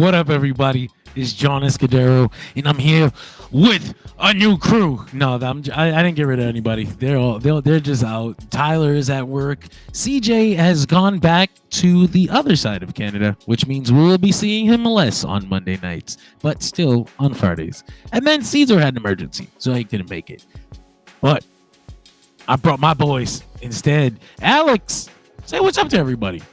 What up, everybody? It's John Escudero, and I'm here with a new crew. No, I didn't get rid of anybody. They're just out. Tyler is at work. CJ has gone back to the other side of Canada, which means we will be seeing him less on Monday nights, but still on Fridays. And then Caesar had an emergency, so he couldn't make it. But I brought my boys instead. Alex, say what's up to everybody.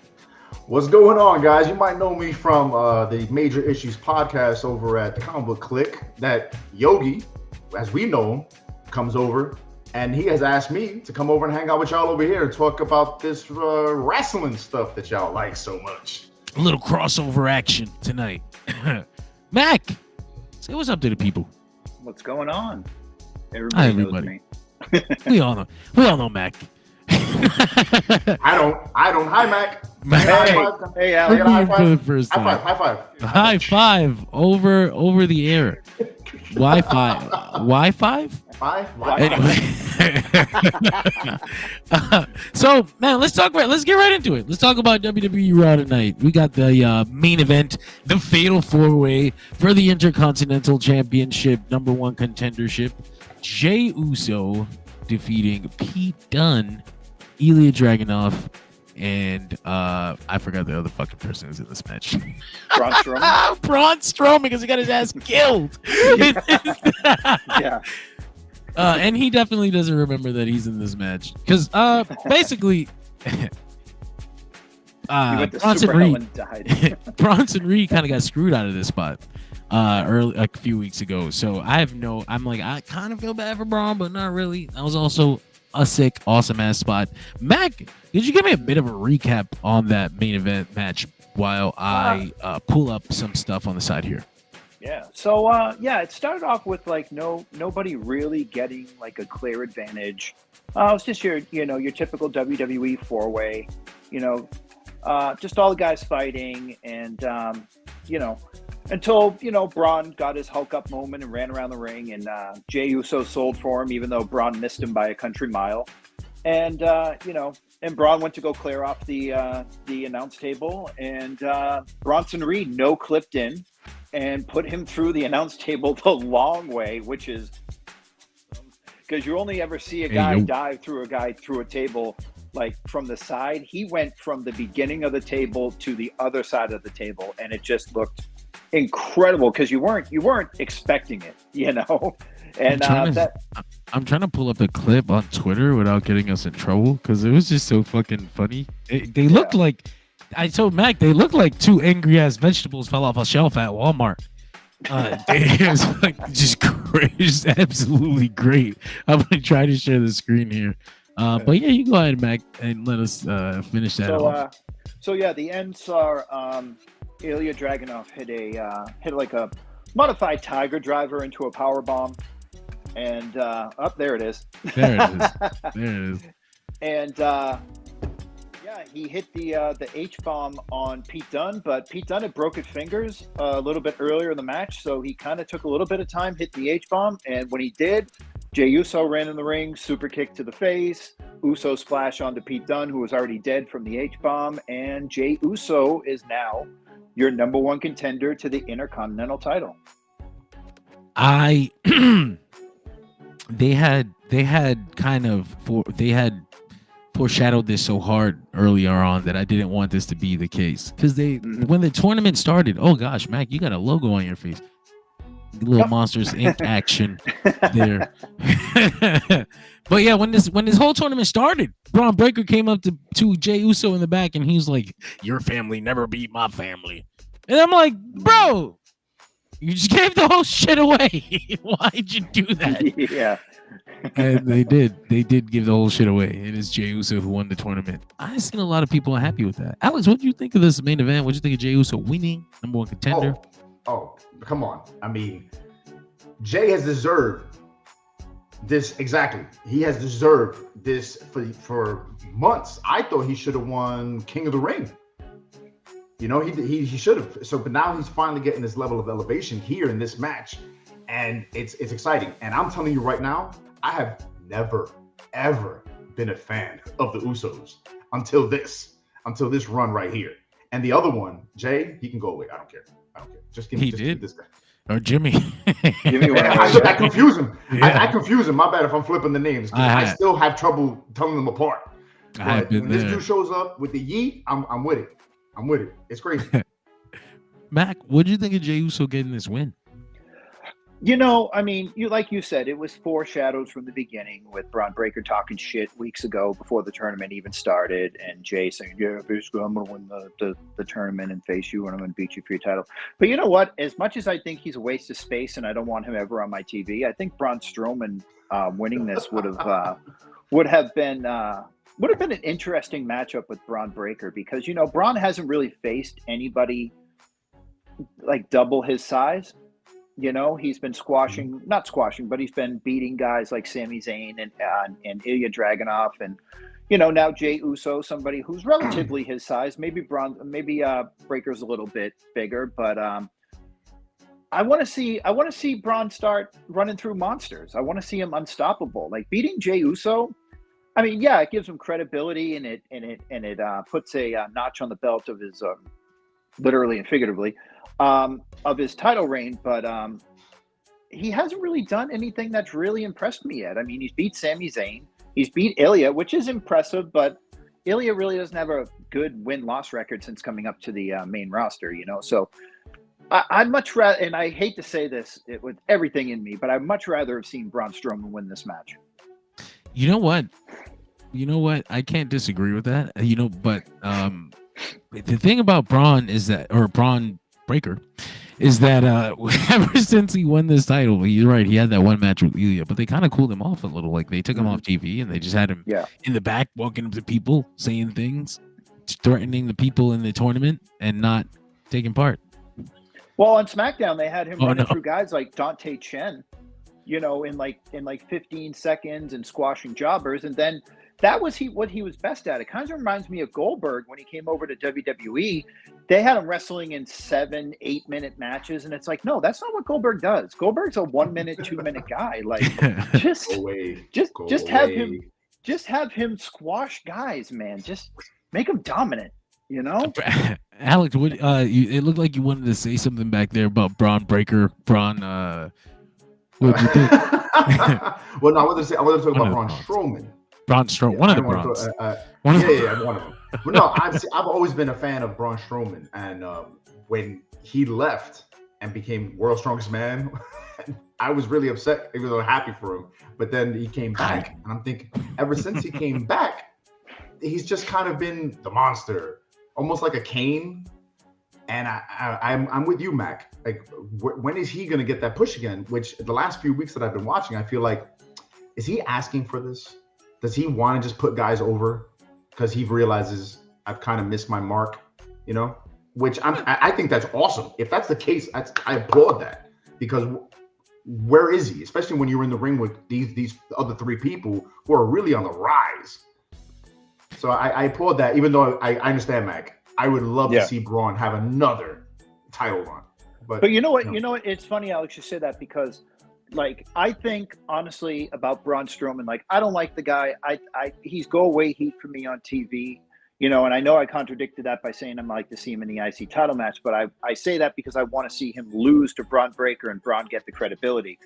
What's going on, guys? You might know me from the Major Issues podcast over at the Comic Book Click. That Yogi, as we know him, comes over, and he has asked me to come over and hang out with y'all over here and talk about this wrestling stuff that y'all like so much. A little crossover action tonight. Mac, say what's up to the people. What's going on? Everybody knows me. we all know Mac. I don't. Hi, Mac. Hey, Alex. High five. High five over the air. Wi-Fi? Anyway. So, man, let's get right into it. Let's talk about WWE RAW tonight. We got the main event, the Fatal 4-Way for the Intercontinental Championship, #1 contendership. Jey Uso defeating Pete Dunne, Ilja Dragunov, and I forgot the other fucking person who's in this match. Braun Strowman. Braun Strowman, because he got his ass killed. Yeah. And he definitely doesn't remember that he's in this match, because basically, Bronson Reed kind of got screwed out of this spot a few weeks ago. So I kind of feel bad for Braun, but not really. That was also a sick, awesome ass spot. Mac, did you give me a bit of a recap on that main event match while I pull up some stuff on the side here? Yeah. So it started off with nobody really getting like a clear advantage. It's just your typical WWE 4-way, just all the guys fighting, and until Braun got his Hulk up moment and ran around the ring, and Jey Uso sold for him, even though Braun missed him by a country mile. And and Braun went to go clear off the announce table, and Bronson Reed no-clipped in and put him through the announce table the long way, which is because you only ever see a guy dive through a table like from the side. He went from the beginning of the table to the other side of the table, and it just looked incredible because you weren't expecting it, And I'm trying to pull up the clip on Twitter without getting us in trouble, because it was just so fucking funny. They looked like, I told Mac, they looked like two angry ass vegetables fell off a shelf at Walmart. It was like just great, just absolutely great. I'm gonna try to share the screen here. But yeah, you go ahead, Mac, and let us finish that off. The ends are Ilja Dragunov hit like a modified Tiger Driver into a power bomb, and there it is. There it is. And he hit the H bomb on Pete Dunne, but Pete Dunne had broken fingers a little bit earlier in the match, so he kind of took a little bit of time, hit the H bomb, and when he did, Jey Uso ran in the ring, super kick to the face, Uso splash onto Pete Dunne, who was already dead from the H bomb, and Jey Uso is now your #1 contender to the Intercontinental title. They had foreshadowed this so hard earlier on that I didn't want this to be the case, because when the tournament started, oh gosh, Mac, you got a logo on your face. Little Monsters Inc. action there. But yeah, when this whole tournament started, Braun Breaker came up to Jey Uso in the back, and he's like, "Your family never beat my family." And I'm like, bro, you just gave the whole shit away. Why'd you do that? Yeah. And they did give the whole shit away. It is Jey Uso who won the tournament. I've seen a lot of people unhappy with that. Alex, what do you think of this main event? What do you think of Jey Uso winning #1 contender? Oh, come on. I mean, Jey has deserved this. Exactly. He has deserved this for months. I thought he should have won King of the Ring. He should have. So, but now he's finally getting this level of elevation here in this match, and it's exciting. And I'm telling you right now, I have never, ever been a fan of the Usos until this run right here. And the other one, Jay, he can go away. I don't care. Just give me this guy. Or Jimmy. I confuse him. Yeah. I confuse him. My bad if I'm flipping the names. I still have trouble telling them apart. But when this dude shows up with the yeet, I'm with it. I'm with it. It's crazy. Mac, what do you think of Jey Uso getting this win? You know, I mean, like you said, it was foreshadowed from the beginning with Braun Breaker talking shit weeks ago before the tournament even started, and Jay saying, "Yeah, basically, I'm going to win the tournament and face you, and I'm going to beat you for your title." But you know what? As much as I think he's a waste of space, and I don't want him ever on my TV, I think Braun Strowman winning this would have been an interesting matchup with Braun Breaker, because you know Braun hasn't really faced anybody like double his size. You know, he's been not squashing, but he's been beating guys like Sami Zayn and Ilja Dragunov, and you know now Jey Uso, somebody who's relatively his size. Maybe Breaker's a little bit bigger, but I want to see Braun start running through monsters. I want to see him unstoppable, like beating Jey Uso. I mean, yeah, it gives him credibility, and it puts a notch on the belt of his literally and figuratively. Of his title reign, but he hasn't really done anything that's really impressed me yet. I mean, he's beat Sami Zayn, he's beat Ilja, which is impressive, but Ilja really doesn't have a good win-loss record since coming up to the main roster, you know. So I'd much rather, and I hate to say this with everything in me, but I'd much rather have seen Braun Strowman win this match. You know what? I can't disagree with that. You know, but the thing about Braun Breaker is that ever since he won this title, you're right, he had that one match with Ilja, but they kind of cooled him off a little. Like they took him off TV and they just had him in the back walking up to people, saying things, threatening the people in the tournament and not taking part. Well, on SmackDown they had him running through guys like Dante Chen, you know, in like 15 seconds and squashing jobbers, and then that was what he was best at. It kind of reminds me of Goldberg when he came over to WWE. They had him wrestling in 7-8 minute matches, and it's like, no, that's not what Goldberg does. Goldberg's a 1 minute, 2 minute guy. Like, just have him squash guys, man. Just make him dominant, you know. Alex, what? It looked like you wanted to say something back there about Braun Breaker. What did you think? Well, no, I wanted to talk about Braun Strowman. Braun Strowman, one of the Brauns. One of them. But no, I've always been a fan of Braun Strowman, and when he left and became World's Strongest Man, I was really upset. I was happy for him, but then he came back, and I'm thinking, ever since he came back, he's just kind of been the monster, almost like a Kane. And I'm with you, Mac. Like, when is he gonna get that push again? Which the last few weeks that I've been watching, I feel like, is he asking for this? Does he want to just put guys over because he realizes I've kind of missed my mark, you know? Which I think that's awesome. If that's the case, I applaud that, because where is he? Especially when you're in the ring with these other three people who are really on the rise. So I applaud that, even though I understand, Mac. I would love to see Braun have another title run. But you know what? You know what? It's funny, Alex, you say that, because like, I think honestly about Braun Strowman, like, I don't like the guy. He's go away heat for me on TV, you know, and I know I contradicted that by saying I'd like to see him in the IC title match, but I say that because I want to see him lose to Braun Breaker and Braun get the credibility.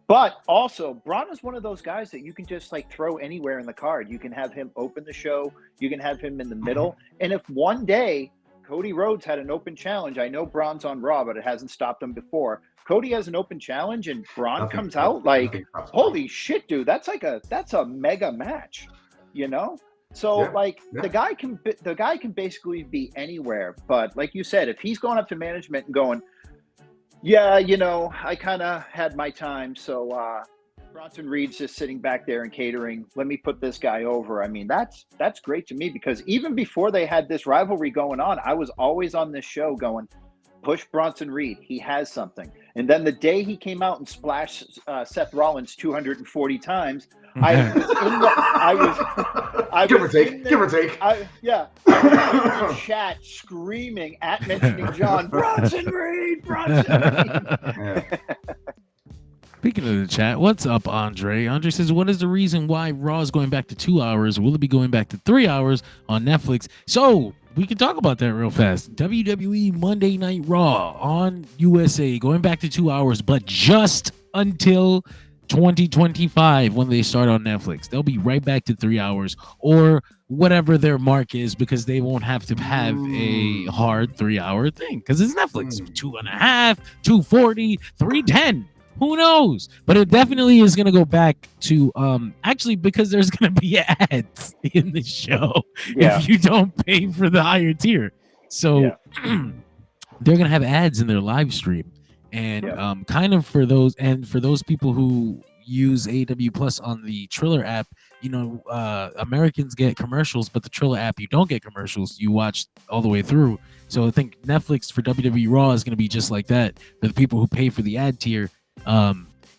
But also, Braun is one of those guys that you can just like throw anywhere in the card. You can have him open the show, you can have him in the middle, and if one day Cody Rhodes had an open challenge, I know Braun's on Raw, but it hasn't stopped him before. Cody has an open challenge and Braun comes out, like, holy shit, dude, that's a mega match, you know? So the guy can basically be anywhere. But like you said, if he's going up to management and going, yeah, you know, I kind of had my time, so Bronson Reed's just sitting back there and catering, let me put this guy over. I mean, that's great to me, because even before they had this rivalry going on, I was always on this show going, push Bronson Reed, he has something. And then the day he came out and splashed Seth Rollins 240 times, I was give or take. I was in the chat screaming at mentioning John, Bronson Reed. Speaking of the chat, what's up, Andre? Andre says, what is the reason why Raw is going back to 2 hours? Will it be going back to 3 hours on Netflix? So we can talk about that real fast. WWE Monday Night Raw on USA, going back to 2 hours, but just until 2025 when they start on Netflix. They'll be right back to 3 hours or whatever their mark is, because they won't have to have a hard 3 hour thing because it's Netflix. 2.5, 240, 310. Who knows? But it definitely is going to go back to actually, because there's going to be ads in the show if you don't pay for the higher tier. So they're going to have ads in their live stream. And kind of for those people who use AW Plus on the Triller app, you know, Americans get commercials, but the Triller app, you don't get commercials. You watch all the way through. So I think Netflix for WWE Raw is going to be just like that for the people who pay for the ad tier.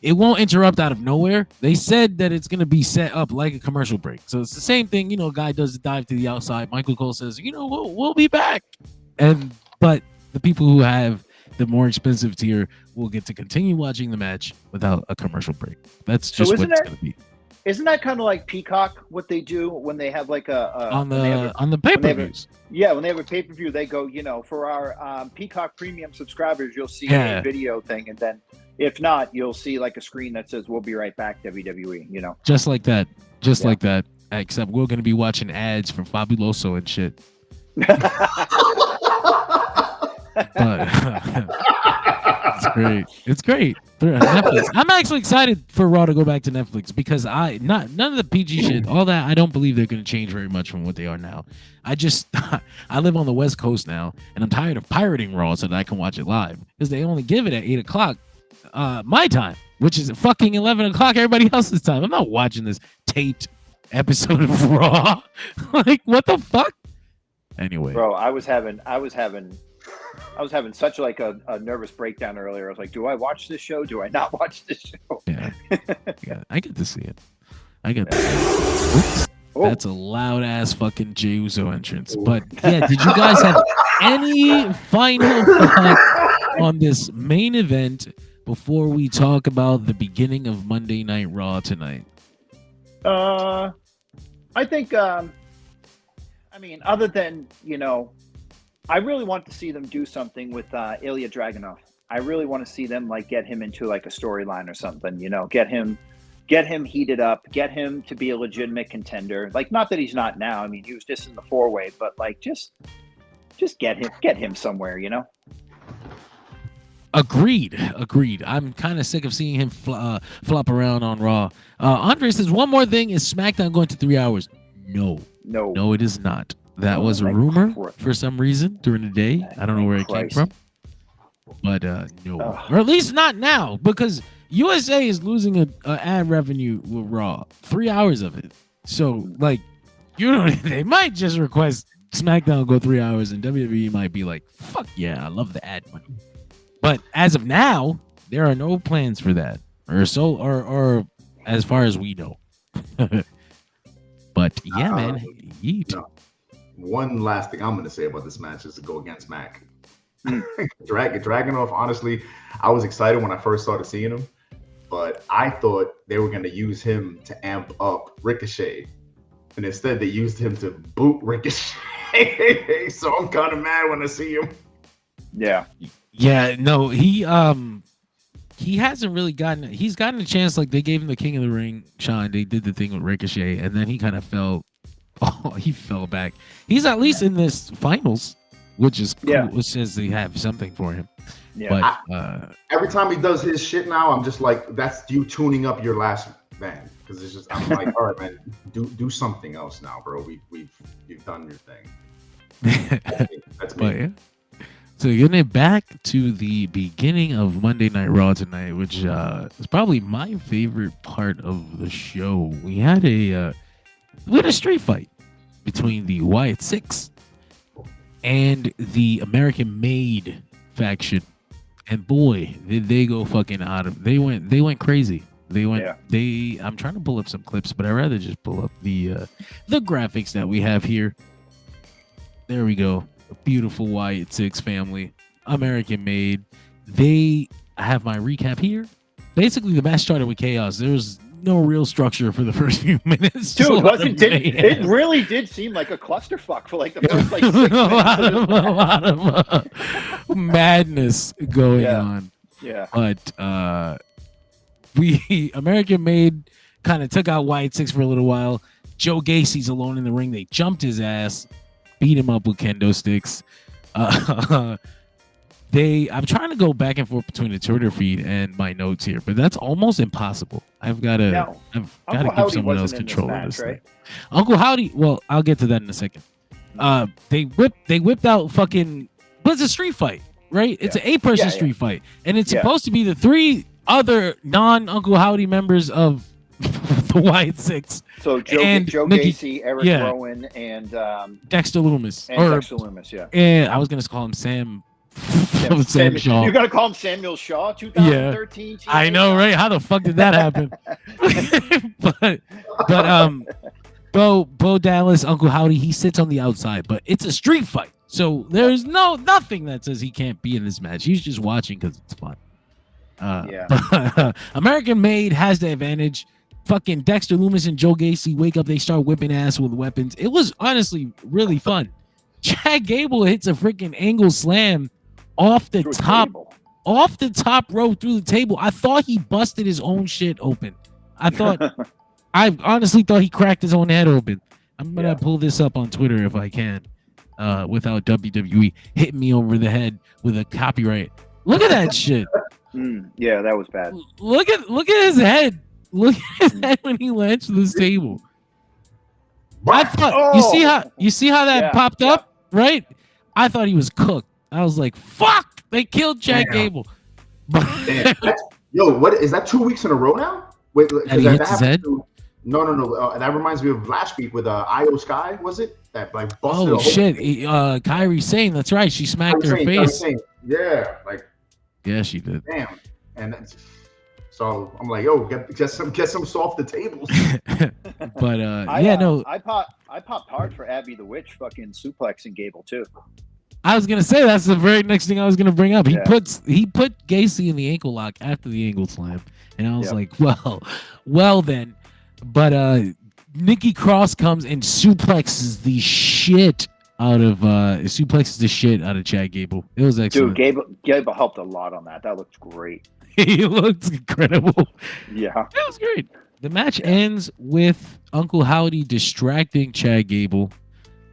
It won't interrupt out of nowhere. They said that it's going to be set up like a commercial break. So it's the same thing. You know, a guy does a dive to the outside. Michael Cole says, you know, we'll be back. But the people who have the more expensive tier will get to continue watching the match without a commercial break. That's just what it's going to be. Isn't that kind of like Peacock, what they do when they have like on the pay-per-views? When they have a pay-per-view, they go, you know, for our Peacock premium subscribers, you'll see a video thing, and then if not, you'll see like a screen that says "We'll be right back, WWE." You know, just like that, like that. Except we're going to be watching ads from Fabuloso and shit. But it's great. It's great. Netflix. I'm actually excited for Raw to go back to Netflix because none of the PG shit, all that. I don't believe they're going to change very much from what they are now. I live on the West Coast now, and I'm tired of pirating Raw so that I can watch it live because they only give it at 8 o'clock my time, which is fucking 11 o'clock everybody else's time. I'm not watching this taped episode of Raw. Like, what the fuck? Anyway, bro, I was having such like a nervous breakdown earlier. I was like, do I watch this show? Do I not watch this show? Yeah, I get to see it. Oops, that's a loud ass fucking Jey Uso entrance. But yeah, did you guys have any final thoughts on this main event before we talk about the beginning of Monday Night Raw tonight? I think, I mean, other than, you know, I really want to see them do something with Ilja Dragunov. I really want to see them like get him into like a storyline or something, you know, get him heated up, get him to be a legitimate contender. Like, not that he's not now. I mean, he was just in the 4-way, but like just get him somewhere, you know? Agreed. I'm kind of sick of seeing him flop around on Raw. Andre says, one more thing, is SmackDown going to 3 hours? No, it is not. That was a rumor for some reason during the day. I don't know where it came from. But no. Or at least not now, because USA is losing a ad revenue with Raw. 3 hours of it. So, like, you know, they might just request SmackDown go 3 hours, and WWE might be like, fuck yeah, I love the ad money. But as of now, there are no plans for that. Or as far as we know. But yeah, man. Yeet. No. One last thing I'm going to say about this match is to go against Mac. Dragunov, honestly, I was excited when I first started seeing him, but I thought they were going to use him to amp up Ricochet, and instead they used him to boot Ricochet. So I'm kind of mad when I see him. Yeah, no, he hasn't really he's gotten a chance. Like, they gave him the King of the Ring shine. They did the thing with Ricochet, and then he kind of fell back. He's at least in this finals, which is cool. Which says they have something for him. Yeah. But every time he does his shit now, I'm just like, that's you tuning up your last man. Because it's just, I'm like, all right, man, do something else now, bro. You've done your thing. That's me. Yeah. So getting back to the beginning of Monday Night Raw tonight, which is probably my favorite part of the show. We had a street fight between the Wyatt Six and the American Made faction, and boy, did they go fucking out of. They went crazy. I'm trying to pull up some clips, but I'd rather just pull up the graphics that we have here. There we go. A beautiful Wyatt Six family, American Made. I have my recap here. Basically, the match started with chaos. There was no real structure for the first few minutes. Dude, it really did seem like a clusterfuck for like the first like 6 minutes. a lot of madness going on. Yeah. But American Made kind of took out Wyatt 6 for a little while. Joe Gacy's alone in the ring. They jumped his ass, beat him up with kendo sticks. I'm trying to go back and forth between the Twitter feed and my notes here, but that's almost impossible. I've got to give someone else control of this thing. Uncle Howdy. Well, I'll get to that in a second. They whipped out fucking. But it's a street fight, right? It's an 8-person street fight, and it's supposed to be the 3 other non-Uncle Howdy members of the Wyatt 6. So Joe Gacy, Eric Rowan, and Dexter Lumis. Dexter Lumis, yeah. I was gonna call him Sam. Sam Shaw. You're gonna call him Samuel Shaw? 2013. Yeah. I know, right? How the fuck did that happen? but Bo Dallas, Uncle Howdy, he sits on the outside, but it's a street fight, so there's nothing that says he can't be in this match. He's just watching because it's fun. American Made has the advantage. Fucking Dexter Lumis and Joe Gacy wake up. They start whipping ass with weapons. It was honestly really fun. Chad Gable hits a freaking angle slam off the top row through the table. I thought he busted his own shit open. I honestly thought he cracked his own head open. I'm gonna pull this up on Twitter if I can, without WWE hitting me over the head with a copyright. Look at that shit. Yeah, that was bad. Look at his head. Look at his head when he lands to this table. I thought you see how that popped up, right? I thought he was cooked. I was like, "Fuck!" They killed Chad Gable. Yo, what is that? 2 weeks in a row now? Wait, that he hits his head? No. That reminds me of last week with Io Sky. Was it that like busted? Oh shit! Kyrie Sane. That's right. She smacked her face. Yeah, like. Yeah, she did. Damn, and so I'm like, yo, get some softer tables. But I popped hard for Abby the Witch fucking suplexing Gable too. I was gonna say that's the very next thing I was gonna bring up. He put Gacy in the ankle lock after the ankle slam, and I was like, well then. But Nikki Cross comes and suplexes the shit out of Chad Gable. It was excellent. Dude, Gable helped a lot on that. That looked great. He looked incredible. Yeah, it was great. The match ends with Uncle Howdy distracting Chad Gable.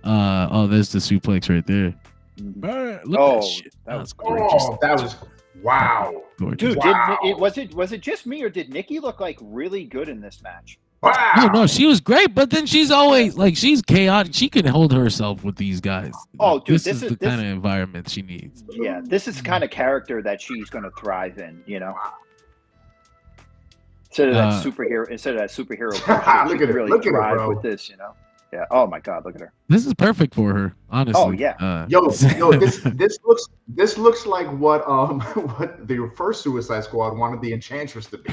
There's the suplex right there. Look at that shit. That was gorgeous. Oh, that was wow. Gorgeous. Dude, wow. Was it just me or did Nikki look like really good in this match? Wow. No, she was great, but then she's always like she's chaotic. She can hold herself with these guys. Oh, dude, this is the kind of environment she needs. Yeah, this is the kind of character that she's going to thrive in. You know, instead of that superhero, look at her, really look at thrive her, bro. With this. You know. Yeah. Oh my God, look at her. This is perfect for her, honestly. Oh yeah. Yo, this looks like what what the first Suicide Squad wanted the Enchantress to be.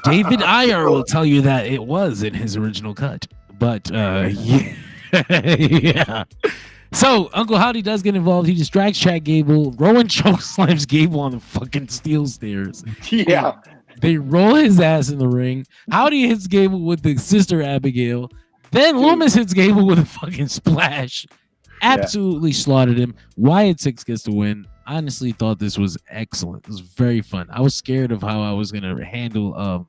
David Ayer will tell you that it was in his original cut, but yeah. So Uncle Howdy does get involved. He distracts Chad Gable. Rowan chokeslams Gable on the fucking steel stairs. Yeah. They roll his ass in the ring. Howdy hits Gable with the Sister Abigail. Then Loomis hits Gable with a fucking splash. Absolutely slaughtered him. Wyatt 6 gets the win. Honestly thought this was excellent. It was very fun. I was scared of how I was going to handle a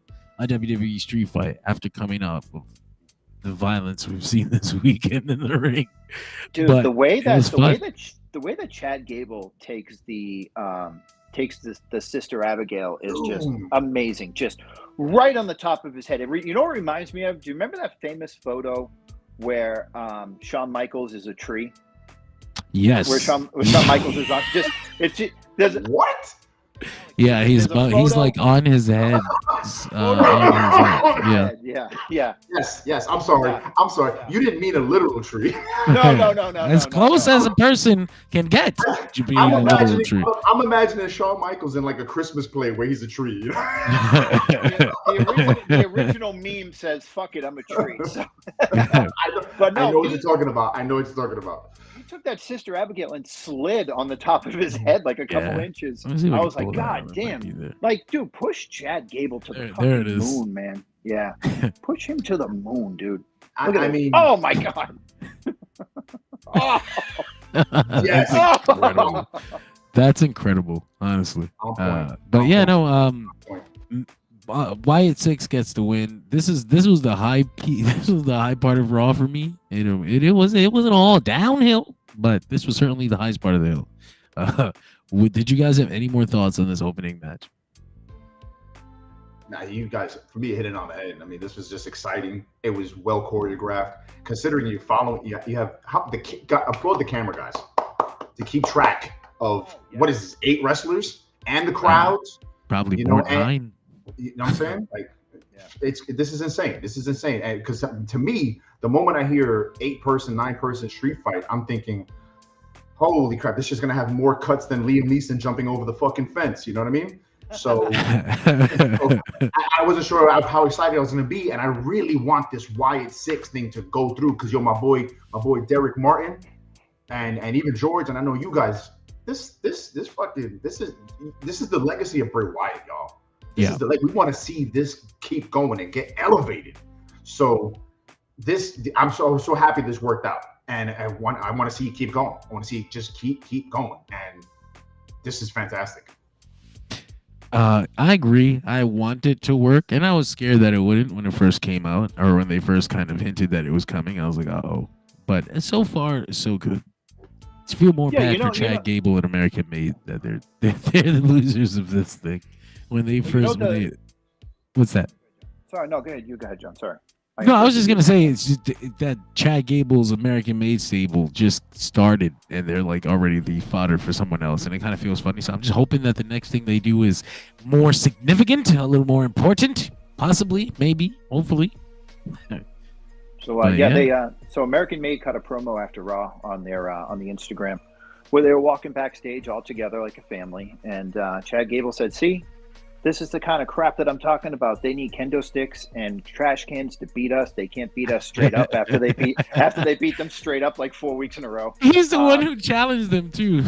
WWE street fight after coming off of the violence we've seen this weekend in the ring. Dude, the way that Chad Gable takes the Sister Abigail is just amazing. Just right on the top of his head. You know what it reminds me of? Do you remember that famous photo where Shawn Michaels is a tree? Yes. Where Shawn Michaels is on there's what? Yeah, he's like on his head. Yeah. Yes. I'm sorry. You didn't mean a literal tree. No. As close as a person can get to being a literal tree. I'm imagining Shawn Michaels in like a Christmas play where he's a tree. The original meme says, "Fuck it, I'm a tree." So. I know what you're talking about. took that Sister Abigail and slid on the top of his head like a couple inches. I was like, God damn. Like, dude, push Chad Gable to the fucking moon, man. Yeah. Push him to the moon, dude. I mean, oh my God. Oh. Yes. Incredible. That's incredible, honestly. But yeah, no. Wyatt 6 gets the win. This was the high this was the high part of Raw for me. It wasn't all downhill, but this was certainly the highest part of the hill. Did you guys have any more thoughts on this opening match? Nah, you guys, for me, hit it on the head. I mean, this was just exciting. It was well choreographed. Considering you have applaud the camera guys to keep track of what is this, 8 wrestlers and the crowds. Probably more 9. You know what I'm saying? Like, this is insane. This is insane. And because to me, the moment I hear 8-person, 9-person street fight, I'm thinking, holy crap, this is gonna have more cuts than Liam Neeson jumping over the fucking fence. You know what I mean? So I wasn't sure how excited I was gonna be, and I really want this Wyatt 6 thing to go through because my boy Derek Martin, and even George, and I know you guys. This is the legacy of Bray Wyatt, y'all. We want to see this keep going and get elevated. So I'm so happy this worked out, and I want to see it keep going. I want to see it just keep going, and this is fantastic. I agree. I want it to work, and I was scared that it wouldn't when it first came out, or when they first kind of hinted that it was coming. I was like, oh. But so far, it's so good. I feel more bad for Chad Gable and American Made that they're the losers of this thing. When they first, what's that? Sorry, no, go ahead. You go ahead, John. Sorry. I was just gonna say it's just that Chad Gable's American Made stable just started, and they're like already the fodder for someone else, and it kind of feels funny. So I'm just hoping that the next thing they do is more significant, a little more important, possibly, maybe, hopefully. So so American Made cut a promo after Raw on their on the Instagram, where they were walking backstage all together like a family, and Chad Gable said, "See, this is the kind of crap that I'm talking about. They need kendo sticks and trash cans to beat us. They can't beat us straight up after they beat them straight up like 4 weeks in a row." He's the one who challenged them too.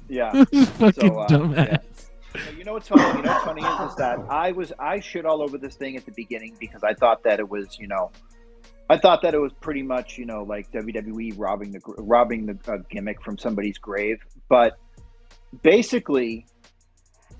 Yeah. Fucking dumbass. Yeah. So you know what's funny? You know what's funny is that I shit all over this thing at the beginning because I thought that it was, pretty much, like WWE robbing the gimmick from somebody's grave. But basically,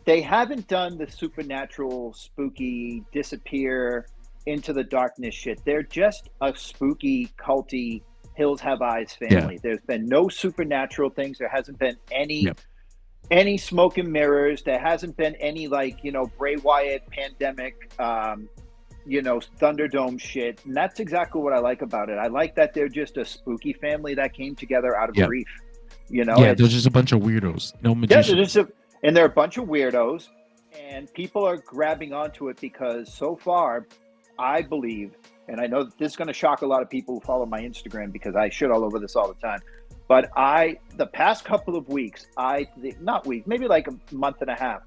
they haven't done the supernatural, spooky, disappear into the darkness shit. They're just a spooky, culty, Hills Have Eyes family. Yeah. There's been no supernatural things. There hasn't been any smoke and mirrors. There hasn't been any Bray Wyatt pandemic, Thunderdome shit. And that's exactly what I like about it. I like that they're just a spooky family that came together out of grief. They're just a bunch of weirdos. No magicians. Yeah, and they're a bunch of weirdos, and people are grabbing onto it because so far, I believe, and I know this is going to shock a lot of people who follow my Instagram because I shit all over this all the time, but the past couple of weeks, maybe like a month and a half,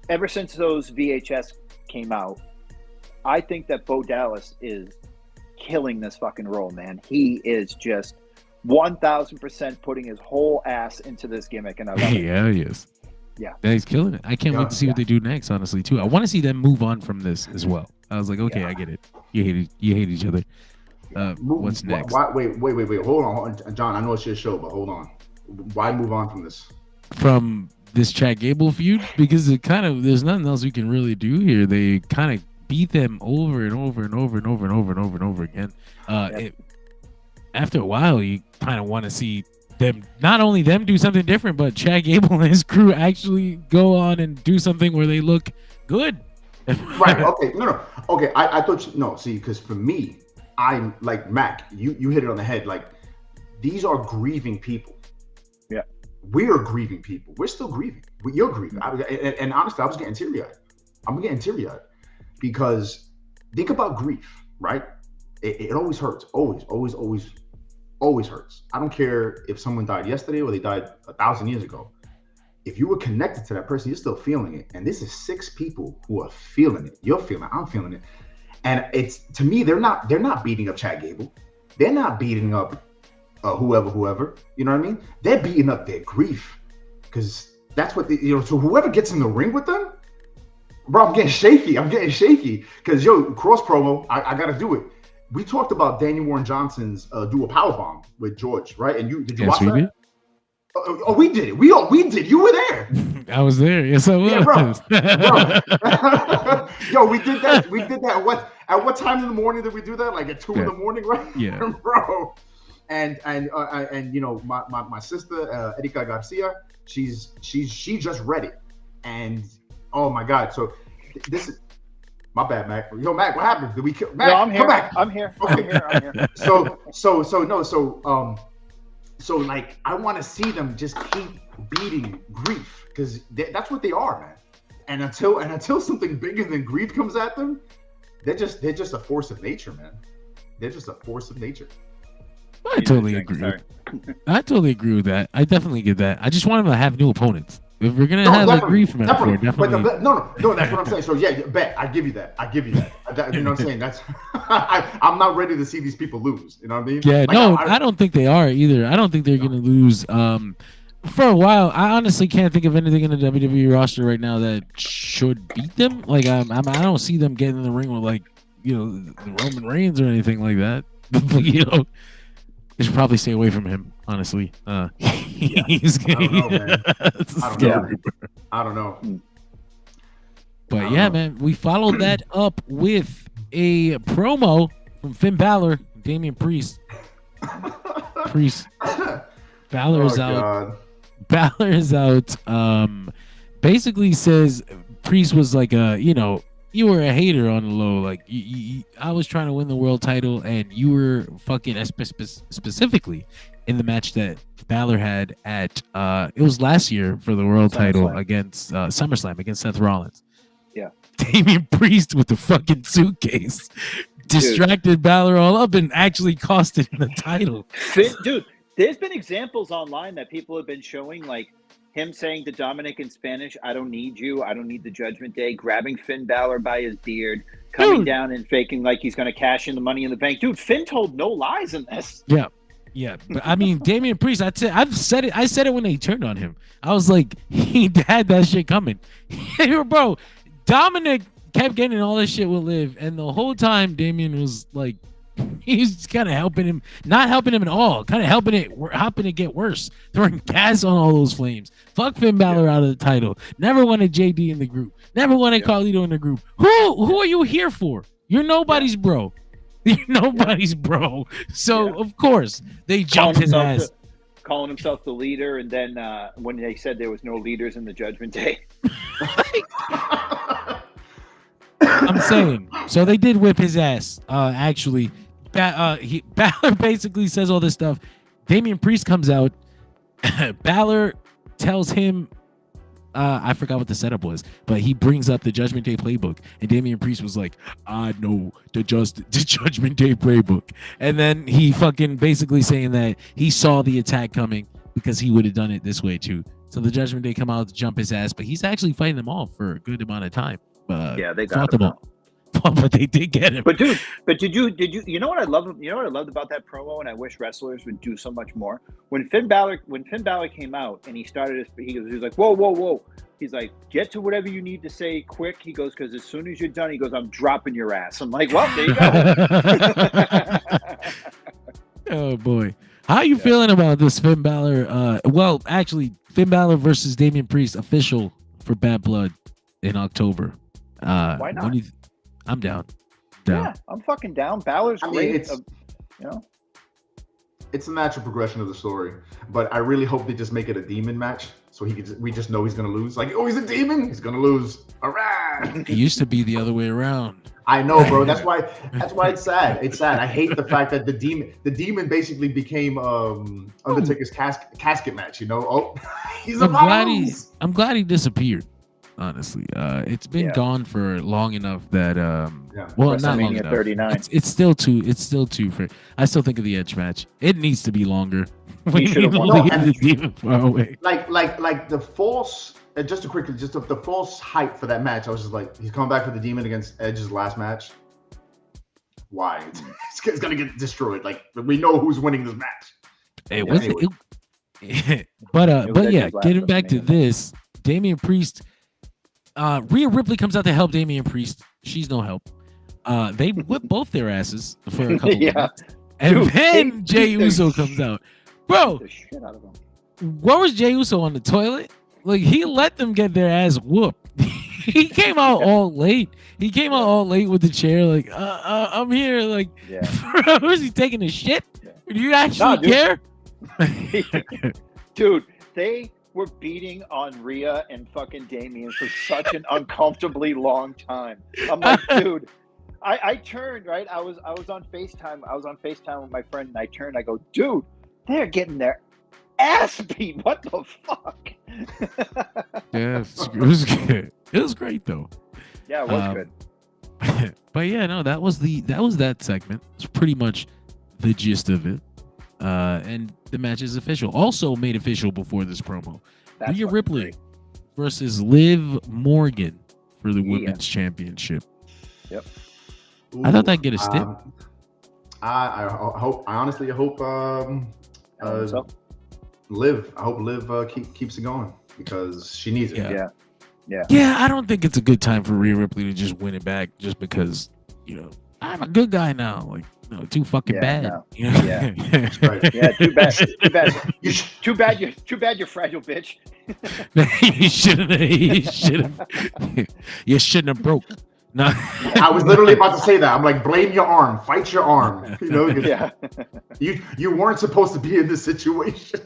ever since those VHS came out, I think that Bo Dallas is killing this fucking role, man. He is just 1,000% putting his whole ass into this gimmick, and I love it. Yeah, he is. Yeah, he's killing it. I can't wait to see what they do next, honestly, too. I want to see them move on from this as well. I was like, okay, I get it. You hate each other. What's next? Wait. Hold on, John. I know it's your show, but hold on. Why move on from this? From this Chad Gable feud? Because there's nothing else we can really do here. They kind of beat them over and over and over and over and over and over and over again. After a while, you kind of want to see them, not only them do something different, but Chad Gable and his crew actually go on and do something where they look good. Right. Okay. No. Okay. I thought because for me, I'm like Mac. You hit it on the head. Like, these are grieving people. Yeah. We are grieving people. We're still grieving. You're grieving. And honestly, I was getting teary-eyed. I'm getting teary-eyed because think about grief, right? It always hurts. Always hurts. I don't care if someone died yesterday or they died 1,000 years ago. If you were connected to that person, you're still feeling it. And this is 6 people who are feeling it. You're feeling it. I'm feeling it. And it's, to me, they're not beating up Chad Gable. They're not beating up whoever, you know what I mean? They're beating up their grief because that's what so whoever gets in the ring with them, bro, I'm getting shaky because cross promo, I got to do it. We talked about Daniel Warren Johnson's do a powerbomb with George, right? And did you watch that? Did. Oh, we did it. We did. You were there. I was there. Yes, I was. Yeah, bro. Yo, we did that. At what time in the morning did we do that? Like at 2 in the morning, right? Yeah, bro. And my sister Erika Garcia, she just read it, and oh my God! So this is my bad, Mac. Yo, Mac, what happened? Did we kill Mac? No, I'm here. Come back. I'm here. Okay. I'm here. So like I want to see them just keep beating grief because that's what they are, man. And until something bigger than grief comes at them, they're just a force of nature, man. They're just a force of nature. I totally agree. I totally agree with that. I definitely get that. I just want them to have new opponents. If we're gonna have a grief metaphor, definitely. No, that's what I'm saying. So yeah, bet I give you that. You know what I'm saying? That's I'm not ready to see these people lose. You know what I mean? Yeah, like, I don't think they are either. I don't think they're gonna lose. For a while, I honestly can't think of anything in the WWE roster right now that should beat them. Like I don't see them getting in the ring with like the Roman Reigns or anything like that. They should probably stay away from him, honestly. He's I don't know, man. I don't know. But yeah, man, we followed that up with a promo from Finn Balor, Damian Priest. Balor is out. God. Balor is out. Basically says Priest was like you were a hater on the low. Like I was trying to win the world title, and you were fucking specifically in the match that Balor had at it was last year for the world title against SummerSlam against Seth Rollins. Yeah, Damian Priest with the fucking suitcase distracted Balor all up and actually cost him the title. Dude, there's been examples online that people have been showing, like him saying to Dominik in Spanish, "I don't need you. I don't need the Judgment Day." Grabbing Finn Balor by his beard, coming down and faking like he's going to cash in the Money in the Bank. Dude, Finn told no lies in this. Yeah. But I mean, Damian Priest. I've said it. I said it when they turned on him. I was like, he had that shit coming, bro. Dominik kept getting all this shit with Liv, and the whole time Damian was like, he's kind of helping him, not helping him at all, kind of helping it get worse, throwing gas on all those flames. Fuck Finn Balor out of the title. Never wanted JD in the group. Never wanted Carlito in the group. Who are you here for? You're nobody's bro. You're nobody's bro. So of course they jumped his ass. Calling himself the leader, and then when they said there was no leaders in the Judgment Day. I'm saying, so they did whip his ass. Actually, Balor basically says all this stuff. Damian Priest comes out. Balor tells him, I forgot what the setup was, but he brings up the Judgment Day playbook, and Damian Priest was like, "I know the Judgment Day playbook," and then he fucking basically saying that he saw the attack coming because he would have done it this way too. So the Judgment Day come out to jump his ass, but he's actually fighting them off for a good amount of time. They got him. But they did get him. But dude, did you know what I love? You know what I loved about that promo, and I wish wrestlers would do so much more. When Finn Balor came out and he started, he was like, whoa. He's like, get to whatever you need to say quick. He goes, because as soon as you're done, he goes, I'm dropping your ass. I'm like, well, there you go. Oh boy, how are you feeling about this Finn Balor? Well, actually, Finn Balor versus Damian Priest official for Bad Blood in October. Why not? I'm down. Yeah, I'm fucking down. Balor's great. It's a natural progression of the story, but I really hope they just make it a demon match, so we just know he's gonna lose. Like, oh, he's a demon, he's gonna lose. All right. It used to be the other way around. I know, bro. That's why it's sad. It's sad. I hate the fact that the demon basically became Undertaker's casket match. You know, he's I'm glad he disappeared. Honestly, it's been gone for long enough that well, not long enough. 39. It's still too. I still think of the Edge match. It needs to be longer. We should have won. the demon far away. Like the false. Just the false hype for that match. I was just like, he's coming back for the demon against Edge's last match. Why? It's gonna get destroyed. Like, we know who's winning this match. It Yeah, was, anyway. but It was yeah, Edge's last getting back to WrestleMania. this, Damian Priest, Rhea Ripley comes out to help Damian Priest. She's no help. They whip both their asses for a couple Yeah. minutes, and Dude, then they Jey beat the Uso comes out. Bro, The shit out of them. where was Jey Uso on the toilet? Like, he let them get their ass whooped. He came out all late. He came out all late with the chair, like, I'm here. Like, Yeah. was he taking a shit? Yeah. Do you actually dude. care? Dude, they were beating on Rhea and fucking Damian for such an uncomfortably long time. I'm like, dude, I turned, right? I was on FaceTime. I was on FaceTime with my friend, and I turned, I go, dude, they're getting their ass beat. What the fuck? Yeah, it was good. It was great though. Yeah, it was good. But yeah, no, that was that segment. It's pretty much the gist of it. And the match is official. Also made official before this promo. That's Rhea fucking Ripley great. versus Liv Morgan for the Yeah. women's championship. Yep. I thought that'd get a stip. I hope. I honestly hope. So, Liv. I hope Liv keeps it going because she needs it. Yeah. Yeah, I don't think it's a good time for Rhea Ripley to just win it back just because, I'm a good guy now. Like, no, too fucking Yeah, bad. no. You know? Yeah. That's right. yeah, too bad. Too bad. You sh- Too bad you're fragile, bitch. You shouldn't have broke. No. I was literally about to say that. I'm like, blame your arm, fight your arm. You know, 'cause Yeah. you weren't supposed to be in this situation.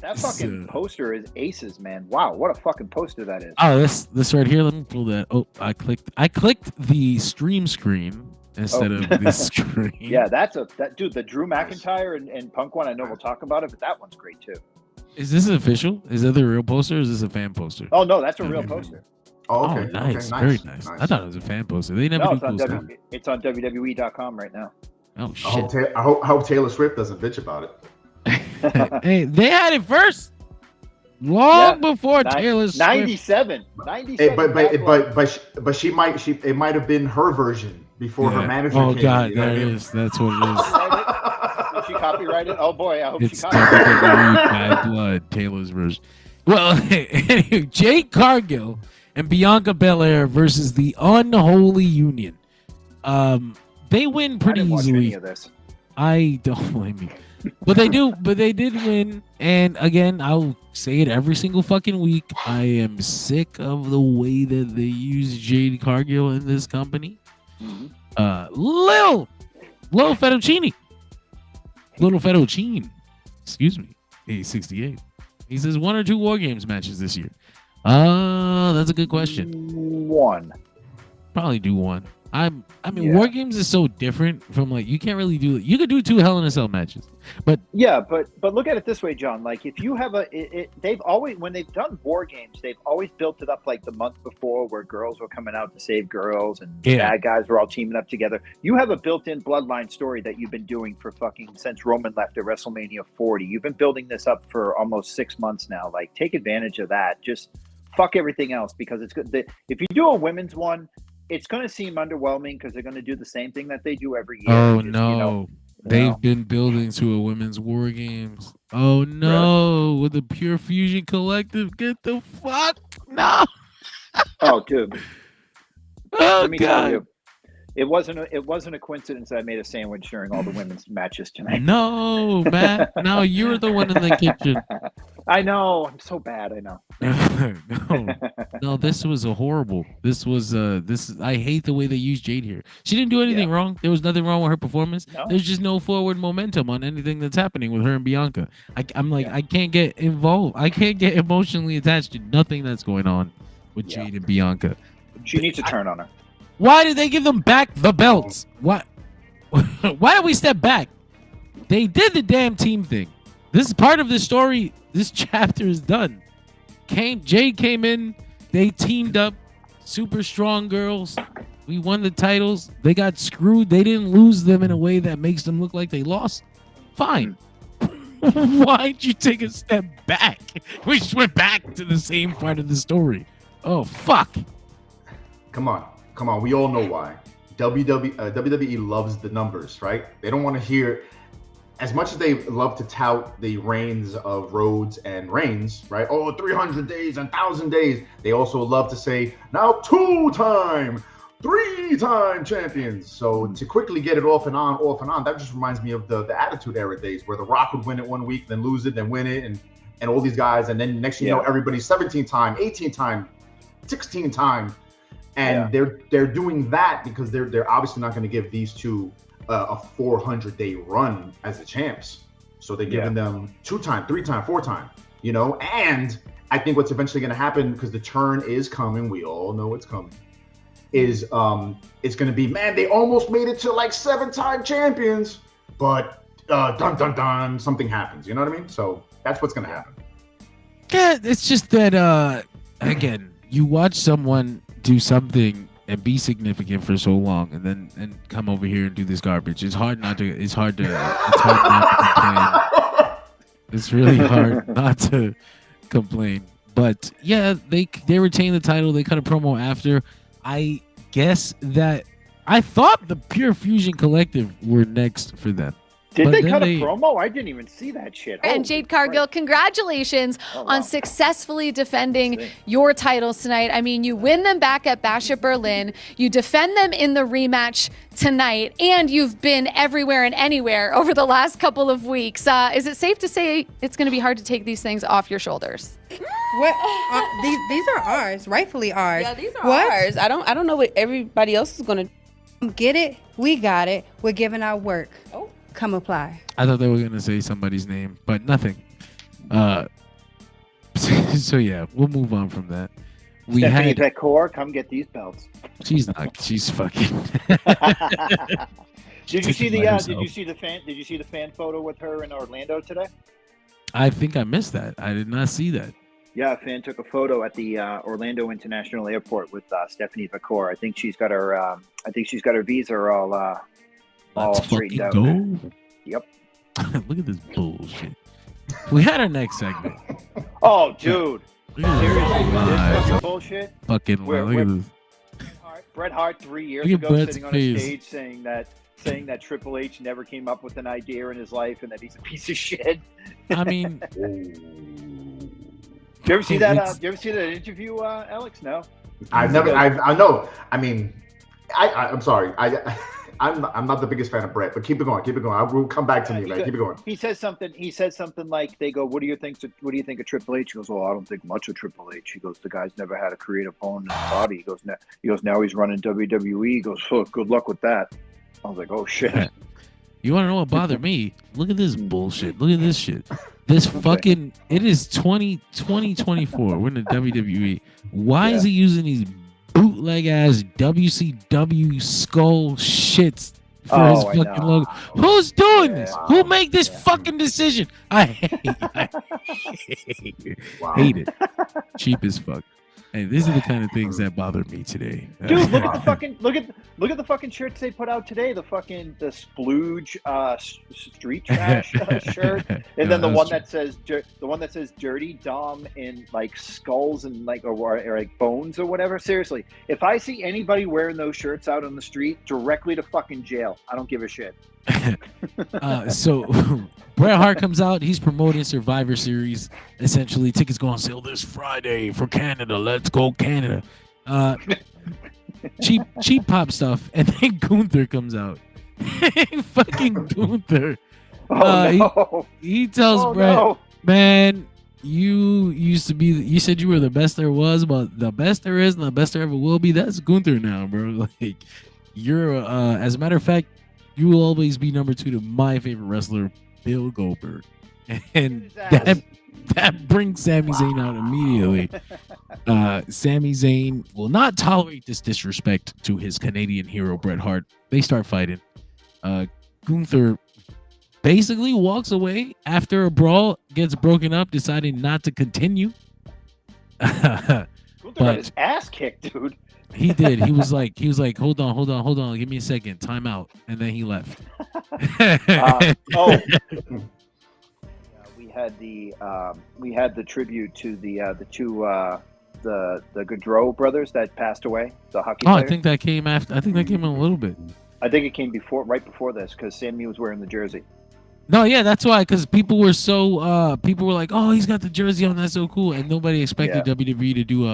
That fucking poster is aces, man. Wow, what a fucking poster that is. Oh, this right here. Let me pull that. Oh, I clicked the stream screen instead of the screen. Yeah, dude, the Drew McIntyre and Punk one, I know we'll talk about it, but that one's great too. Is this official? Is that the real poster or is this a fan poster? Oh no, that's a real poster. Oh, okay. Oh, nice. Okay, Very nice. I thought it was a fan poster. They never No, do it's on, cool stuff. it's on WWE.com right now. Oh shit. I hope Taylor Swift doesn't bitch about it. Hey, they had it first. Long before Taylor Swift. 97. Hey, but she might it might have been her version before her manager Oh came god, in, you know there what I it mean? is. That's what it is. Did she copyright it? Oh boy, I hope It's she copyrighted it. WWE Bad Blood, Taylor's version. Well, anyway, Jade Cargill and Bianca Belair versus the Unholy Union. They win pretty I didn't watch easily. any of this. I don't blame me. But they did win. And again, I'll say it every single fucking week. I am sick of the way that they use Jade Cargill in this company. Little Fettuccine. Excuse me. He's 68. He says 1 or 2 War Games matches this year. That's a good question. One. Probably do 1. I mean, War Games is so different from like you can't really do it. You could do 2 Hell in a Cell matches, but but look at it this way, John. Like if you have they've always when they've done War Games, they've always built it up like the month before, where girls were coming out to save girls and bad guys were all teaming up together. You have a built-in bloodline story that you've been doing for fucking since Roman left at WrestleMania 40. You've been building this up for almost 6 months now. Like take advantage of that. Just fuck everything else because it's good. If you do a women's one, it's going to seem underwhelming because they're going to do the same thing that they do every year. Oh no, they've been building to a women's War Games. Oh no, with the Pure Fusion Collective, get the fuck no. Oh dude, Oh let me god. tell you, it wasn't a coincidence that I made a sandwich during all the women's matches tonight. No, Matt. No, you were the one in the kitchen. I know. I'm so bad. I know. No, this was a horrible. This was I hate the way they used Jade here. She didn't do anything wrong. There was nothing wrong with her performance. No. There's just no forward momentum on anything that's happening with her and Bianca. I'm like, I can't get involved. I can't get emotionally attached to nothing that's going on with Jade and Bianca. She needs to turn on her. Why did they give them back the belts? What? Why did we step back? They did the damn team thing. This is part of the story. This chapter is done. Jade came in. They teamed up. Super strong girls. We won the titles. They got screwed. They didn't lose them in a way that makes them look like they lost. Fine. Why'd you take a step back? We just went back to the same part of the story. Oh, fuck. Come on. We all know why. WWE loves the numbers, right? They don't want to hear as much as they love to tout the reigns of Rhodes and Reigns, right? Oh, 300 days and 1,000 days. They also love to say, now 2-time, 3-time champions. So to quickly get it off and on, that just reminds me of the Attitude Era days where The Rock would win it one week, then lose it, then win it, and all these guys. And then next thing you know, everybody's 17-time, 18-time, 16-time. And they're doing that because they're obviously not going to give these two a 400-day run as the champs. So they're giving them 2-time, 3-time, 4-time, you know? And I think what's eventually going to happen, because the turn is coming, we all know it's coming, is it's going to be, man, they almost made it to like 7-time champions, but dun, dun, dun, something happens. You know what I mean? So that's what's going to happen. Yeah, it's just that, again, you watch someone do something and be significant for so long, and come over here and do this garbage. It's hard not to complain. It's really hard not to complain. But yeah, they retain the title. They cut a promo after. I guess that I thought the Pure Fusion Collective were next for them. Did they cut a promo? I didn't even see that shit. And Jade Cargill, congratulations on successfully defending your titles tonight. I mean, you win them back at Bash at Berlin, you defend them in the rematch tonight, and you've been everywhere and anywhere over the last couple of weeks. Is it safe to say it's going to be hard to take these things off your shoulders? What? These are ours, rightfully ours. Yeah, these are ours. I don't know what everybody else is going to get it. We got it. We're giving our work. Oh. Come apply. I thought they were gonna say somebody's name, but nothing. So yeah, we'll move on from that. Stephanie Beckor, come get these belts. She's not. She's fucking. Did you see the fan photo with her in Orlando today? I think I missed that. I did not see that. Yeah, a fan took a photo at the Orlando International Airport with Stephanie Beckor. I think she's got her visa all straightened out. Go. Yep. Look at this bullshit. We had our next segment. Oh, dude. Seriously, this fucking bullshit. Fucking look at this. Bret Hart 3 years ago sitting on a stage saying that Triple H never came up with an idea in his life and that he's a piece of shit. I mean, do you ever see that? You ever see that interview, Alex? No. I know. I mean, I'm sorry. I'm not the biggest fan of Bret, but keep it going. I will come back to me. Like, keep it going. He says something like, they go, "What do you think of Triple H?" He goes, "Well, I don't think much of Triple H." He goes, "The guy's never had a creative bone in his body." He goes, "Now he's running WWE." He goes, "Oh, good luck with that." I was like, "Oh shit." You want to know what bothered me? Look at this bullshit. Look at this shit. This fucking. It is 2024. We're in the WWE. Why is he using these bootleg ass WCW skull shits for his fucking logo? Who's doing this? Who made this fucking decision? I hate it. Cheap as fuck. Hey, these are the kind of things that bother me today. Dude, look at the fucking shirts they put out today. The splooge street trash shirt, and then the one that says Dirty Dom in like skulls and like or like bones or whatever. Seriously, if I see anybody wearing those shirts out on the street, directly to fucking jail. I don't give a shit. So Bret Hart comes out. He's promoting Survivor Series. Essentially, tickets go on sale this Friday for Canada. Let's go Canada. Cheap pop stuff, and then Gunther comes out. Fucking Gunther. No. He tells Bret, "Man, you used to be. You said you were the best there was, but the best there is and the best there ever will be. That's Gunther now, bro. Like you're. As a matter of fact, you will always be number 2 to my favorite wrestler, Bill Goldberg." And that brings Sami Zayn out immediately. Sami Zayn will not tolerate this disrespect to his Canadian hero, Bret Hart. They start fighting. Gunther basically walks away after a brawl gets broken up, deciding not to continue. Gunther got his ass kicked, dude. He did. He was like, hold on, give me a second, time out, and then he left. We had the tribute to the two the Gaudreau brothers that passed away. The hockey players. I think that came after. I think that came in a little bit. I think it came right before this because Sammy was wearing the jersey. No, yeah, that's why. Because people were people were like, "Oh, he's got the jersey on. That's so cool," and nobody expected WWE to do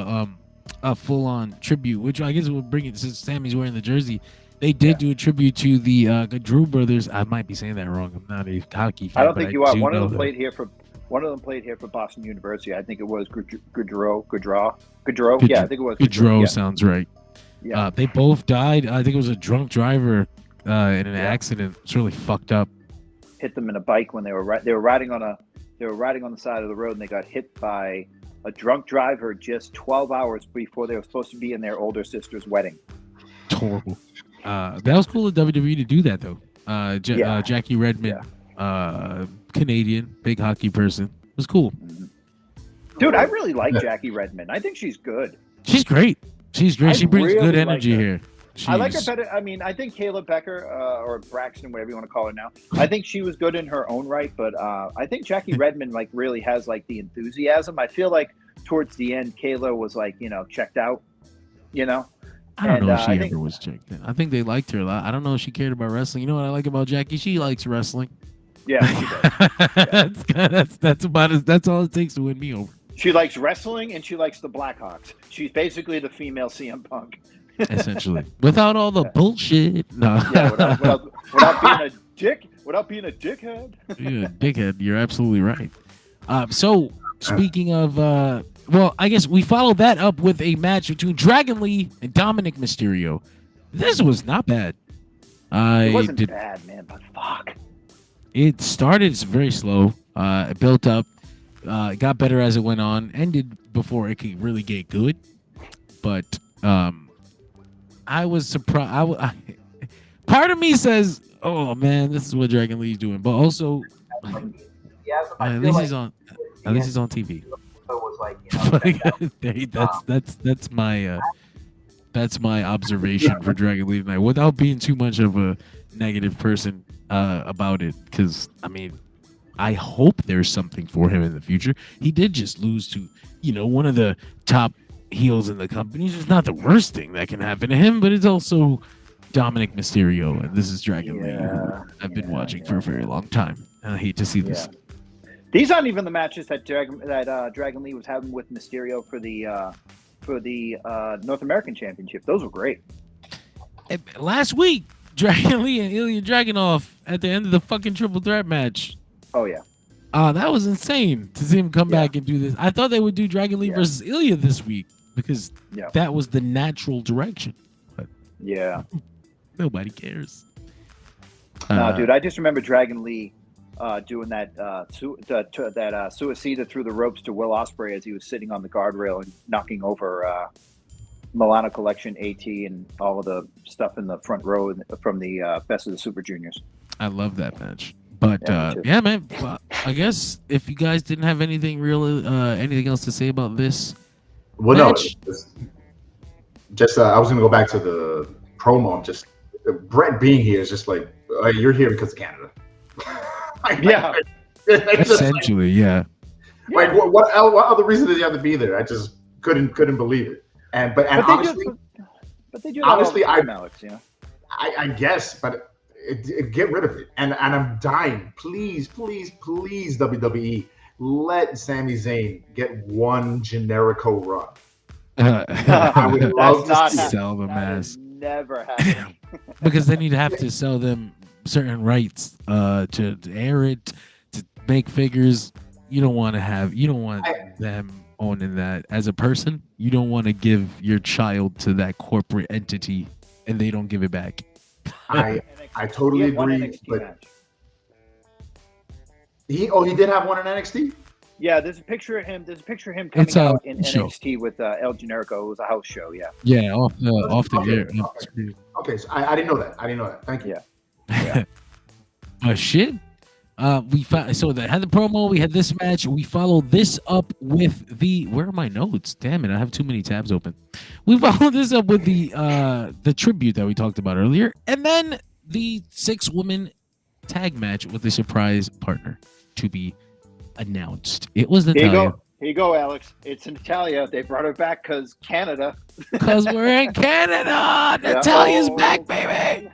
a full on tribute, which I guess will bring it since Sammy's wearing the jersey. They did do a tribute to the Drew brothers. I might be saying that wrong. I'm not a hockey fan. I don't think you are. do One know of them that. played here for Boston University. I think it was Goudreau. Yeah, I think it was Goudreau Yeah. sounds right. Yeah. They both died. I think it was a drunk driver in an accident. It's really fucked up. Hit them in a bike when they were riding on the side of the road, and they got hit by a drunk driver just 12 hours before they were supposed to be in their older sister's wedding. It's horrible. That was cool of WWE to do that though. Jackie Redmond, Canadian, big hockey person. It was cool. Dude, I really like Jackie Redmond. I think she's good. She's great. She brings really good like energy her. here. I like her better. I mean, I think Kayla Becker or Braxton, whatever you want to call her now. I think she was good in her own right, but I think Jackie Redmond really has the enthusiasm. I feel like towards the end, Kayla was checked out. I don't know if she ever was checked in. I think they liked her a lot. I don't know if she cared about wrestling. You know what I like about Jackie? She likes wrestling. Yeah, she does. That's all it takes to win me over. She likes wrestling and she likes the Blackhawks. She's basically the female CM Punk. Essentially, without all the bullshit. No, without being a dick, without being a dickhead. You're a dickhead. You're absolutely right. So speaking of, I guess we followed that up with a match between Dragon Lee and Dominik Mysterio. This was not bad. It wasn't bad, man, but fuck. It started very slow. It built up. It got better as it went on. Ended before it could really get good. But I was surprised. Part of me says, "Oh man, this is what Dragon Lee's doing," but also, at least he's on TV. That's my observation for Dragon Lee tonight, without being too much of a negative person about it. Because I mean, I hope there's something for him in the future. He did just lose to one of the top heels in the company. It's not the worst thing that can happen to him, but it's also Dominik Mysterio, and this is Dragon Lee, who I've been watching for a very long time. And I hate to see this. These aren't even the matches that Dragon Lee was having with Mysterio for the North American Championship. Those were great. Last week, Dragon Lee and Ilja Dragunov at the end of the fucking triple threat match. Oh yeah. That was insane to see him come back and do this. I thought they would do Dragon Lee versus Ilja this week because that was the natural direction. But nobody cares. No, dude, I just remember Dragon Lee doing that suicida through the ropes to Will Ospreay as he was sitting on the guardrail and knocking over Milano Collection AT and all of the stuff in the front row from the Best of the Super Juniors. I love that match. But man, I guess if you guys didn't have anything else to say about this, match, I was gonna go back to the promo. Just Bret being here is just like you're here because of Canada. Essentially, Like what other reason did you have to be there? I just couldn't believe it. But they do honestly, Alex, I guess, but. Get rid of it, and I'm dying. Please, WWE, let Sami Zayn get one Generico run. I would love to sell them as never happened. because then you'd have to sell them certain rights to air it, to make figures. You don't want them owning that as a person. You don't want to give your child to that corporate entity and they don't give it back. I totally agree, but he did have one in NXT. Yeah, there's a picture of him. Coming out in NXT with El Generico. It was a house show. Yeah, off the air. Okay, so I didn't know that. Thank you. Shit. So they had the promo. We had this match. We followed this up with where are my notes? Damn it, I have too many tabs open. We followed this up with the tribute that we talked about earlier, and then the 6-woman tag match with a surprise partner to be announced. It was Natalya. Here you go, Alex. It's Natalya. They brought her back because Canada. Because we're in Canada. Natalya's back, baby.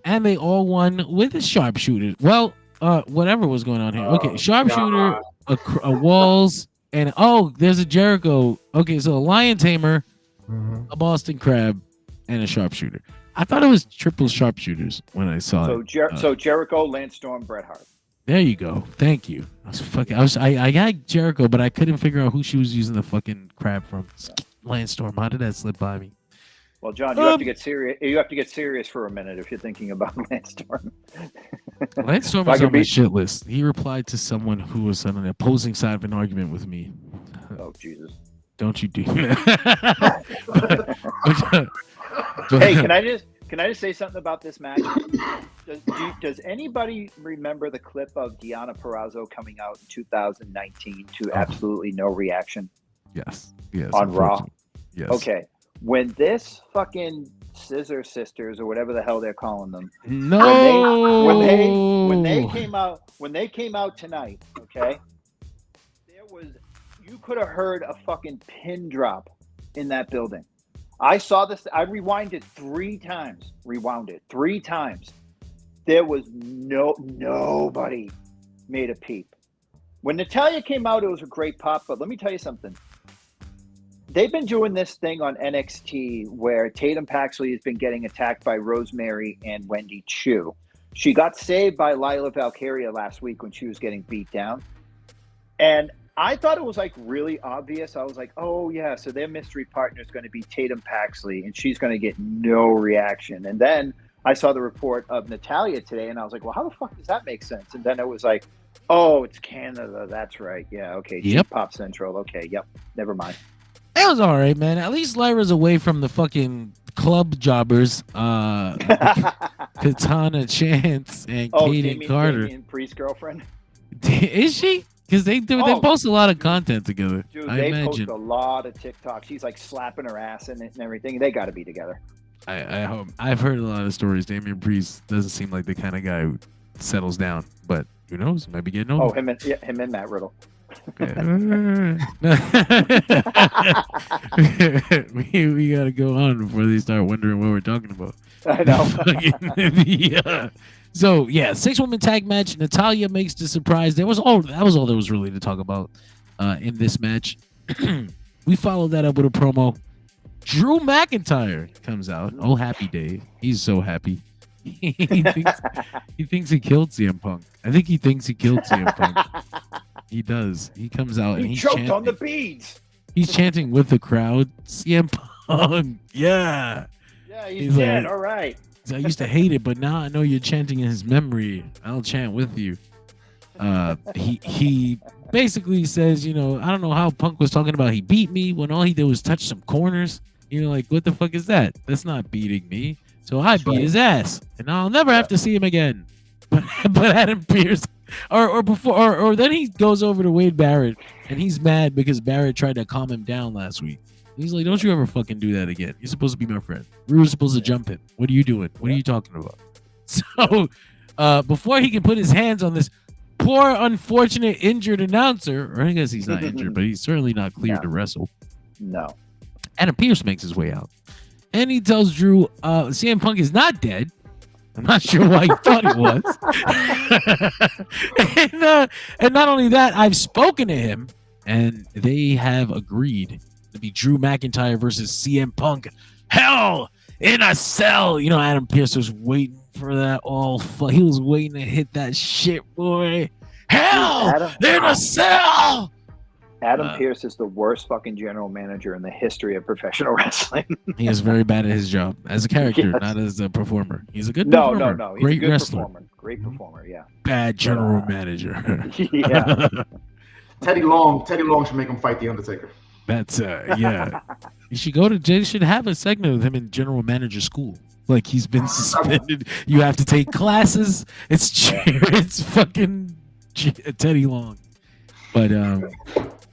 And they all won with a sharpshooter. Well, whatever was going on here. Okay, sharpshooter, a walls, and there's a Jericho. Okay, so a lion tamer, a Boston crab, and a sharpshooter. I thought it was triple sharpshooters when I saw it. So Jericho, Lance Storm, Bret Hart. There you go. Thank you. I got Jericho, but I couldn't figure out who she was using the fucking crab from. Lance Storm. How did that slip by me? Well, John, you have to get serious. You have to get serious for a minute if you're thinking about Lance Storm. Lance Storm was on my shit list. He replied to someone who was on an opposing side of an argument with me. Oh, Jesus. Don't you do that. Hey, can I just say something about this match? Does anybody remember the clip of Deonna Purrazzo coming out in 2019 to absolutely no reaction? Yes. On Raw? Yes. Okay. When this fucking Scissor Sisters or whatever the hell they're calling them. No. When they came out tonight, okay? You could have heard a fucking pin drop in that building. I saw this. I rewound it three times. There was nobody made a peep. When Natalya came out, it was a great pop. But let me tell you something. They've been doing this thing on NXT where Tatum Paxley has been getting attacked by Rosemary and Wendy Chu. She got saved by Lyra Valkyria last week when she was getting beat down. And I thought it was like really obvious. I was like, oh yeah, so their mystery partner is going to be Tatum Paxley and she's going to get no reaction. And then I saw the report of Natalya today and I was like, well, how the fuck does that make sense? And then it was like, oh, it's Canada. That's right. Yeah. Okay. Yep. Pop Central. Okay. Yep. Never mind. It was all right, man. At least Lyra's away from the fucking club jobbers, Katana Chance and Kaden Carter. Damian Priest's girlfriend. Is she? Because they post a lot of content together. Dude, they post a lot of TikToks. She's like slapping her ass in it and everything. They got to be together. I hope. I've heard a lot of stories. Damian Priest doesn't seem like the kind of guy who settles down, but who knows? Might be getting older. Oh, him and Matt Riddle. we gotta go on before they start wondering what we're talking about. I know. So yeah, 6-woman tag match. Natalya makes the surprise. That was all there was really to talk about in this match. We followed that up with a promo. Drew McIntyre comes out. Oh, happy day. He's so happy. he thinks he killed CM Punk. I think he thinks he killed CM Punk. He does. He comes out and he choked on the beads. He's chanting with the crowd. CM Punk. Yeah, he's dead. Like, all right. I used to hate it, but now I know you're chanting in his memory. I'll chant with you. He basically says, I don't know how Punk was talking about he beat me when all he did was touch some corners. Like, what the fuck is that? That's not beating me. So I beat his ass, and I'll never have to see him again. But Adam Pearce, or then he goes over to Wade Barrett, and he's mad because Barrett tried to calm him down last week. He's like, don't you ever fucking do that again. You're supposed to be my friend. We were supposed to jump him. What are you doing? What are you talking about? So before he can put his hands on this poor, unfortunate, injured announcer, or I guess he's not injured, but he's certainly not cleared to wrestle. No. Adam Pearce makes his way out. And he tells Drew CM Punk is not dead. I'm not sure why he thought he was. And not only that, I've spoken to him, and they have agreed to be Drew McIntyre versus CM Punk. Hell in a Cell. Adam Pearce was waiting for that he was waiting to hit that shit, boy. Hell in a Cell. Adam Pearce is the worst fucking general manager in the history of professional wrestling. He is very bad at his job as a character, not as a performer. He's a good performer. No. He's great a good wrestler. Great performer, yeah. Bad general manager. Yeah. Teddy Long should make him fight The Undertaker. That's yeah. You should go to Jay should have a segment with him in general manager school. Like he's been suspended. You have to take classes. It's fucking Teddy Long. But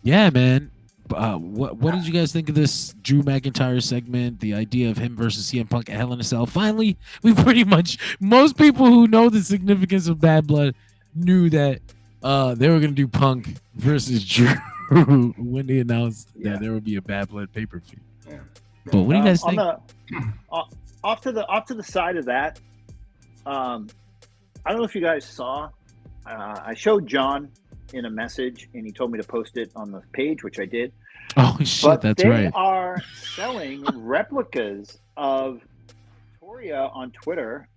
yeah, man. What did you guys think of this Drew McIntyre segment? The idea of him versus CM Punk at Hell in a Cell. Finally, most people who know the significance of Bad Blood knew that they were gonna do Punk versus Drew when they announced that there would be a Bad Blood pay-per-view. Yeah. But what do you guys think? Off to the side of that, I don't know if you guys saw. I showed John in a message, and he told me to post it on the page, which I did. Oh shit, But that's they right. are selling replicas of Victoria on Twitter,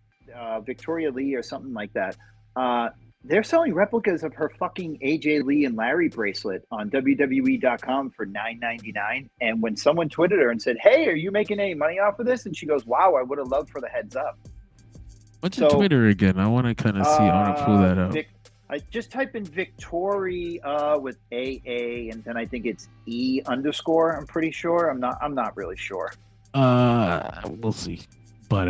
Victoria Lee or something like that. They're selling replicas of her fucking AJ Lee and Larry bracelet on WWE.com for $9.99. And when someone tweeted her and said, "Hey, are you making any money off of this?" And she goes, "Wow, I would have loved for the heads up." What's your Twitter again? I want to kind of see. I want to pull that up. I just type in Victoria with AA, and then I think it's E_. I'm pretty sure. I'm not really sure. We'll see. But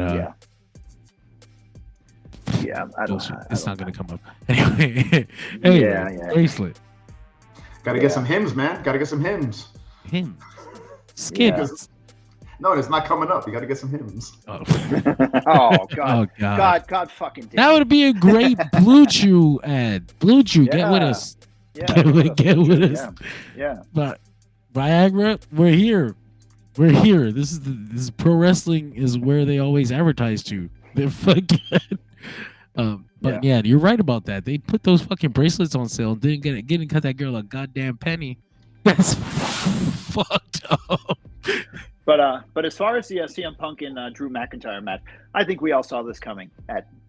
yeah, I don't know. It's not gonna come up anyway. Anyway, bracelet. Gotta get some hymns, man. Gotta get some hymns. Hymns. Skips. No, it's not coming up. You gotta get some hymns. Oh, oh God. God fucking damn. That would be a great Blue Chew ad. Blue Chew, get with us. Yeah, get with us. Yeah. But Viagra, we're here. We're here. This is pro wrestling is where they always advertise to. They're fucking. But yeah, you're right about that. They put those fucking bracelets on sale and didn't cut that girl a goddamn penny. That's fucked up. But as far as the CM Punk and Drew McIntyre match, I think we all saw this coming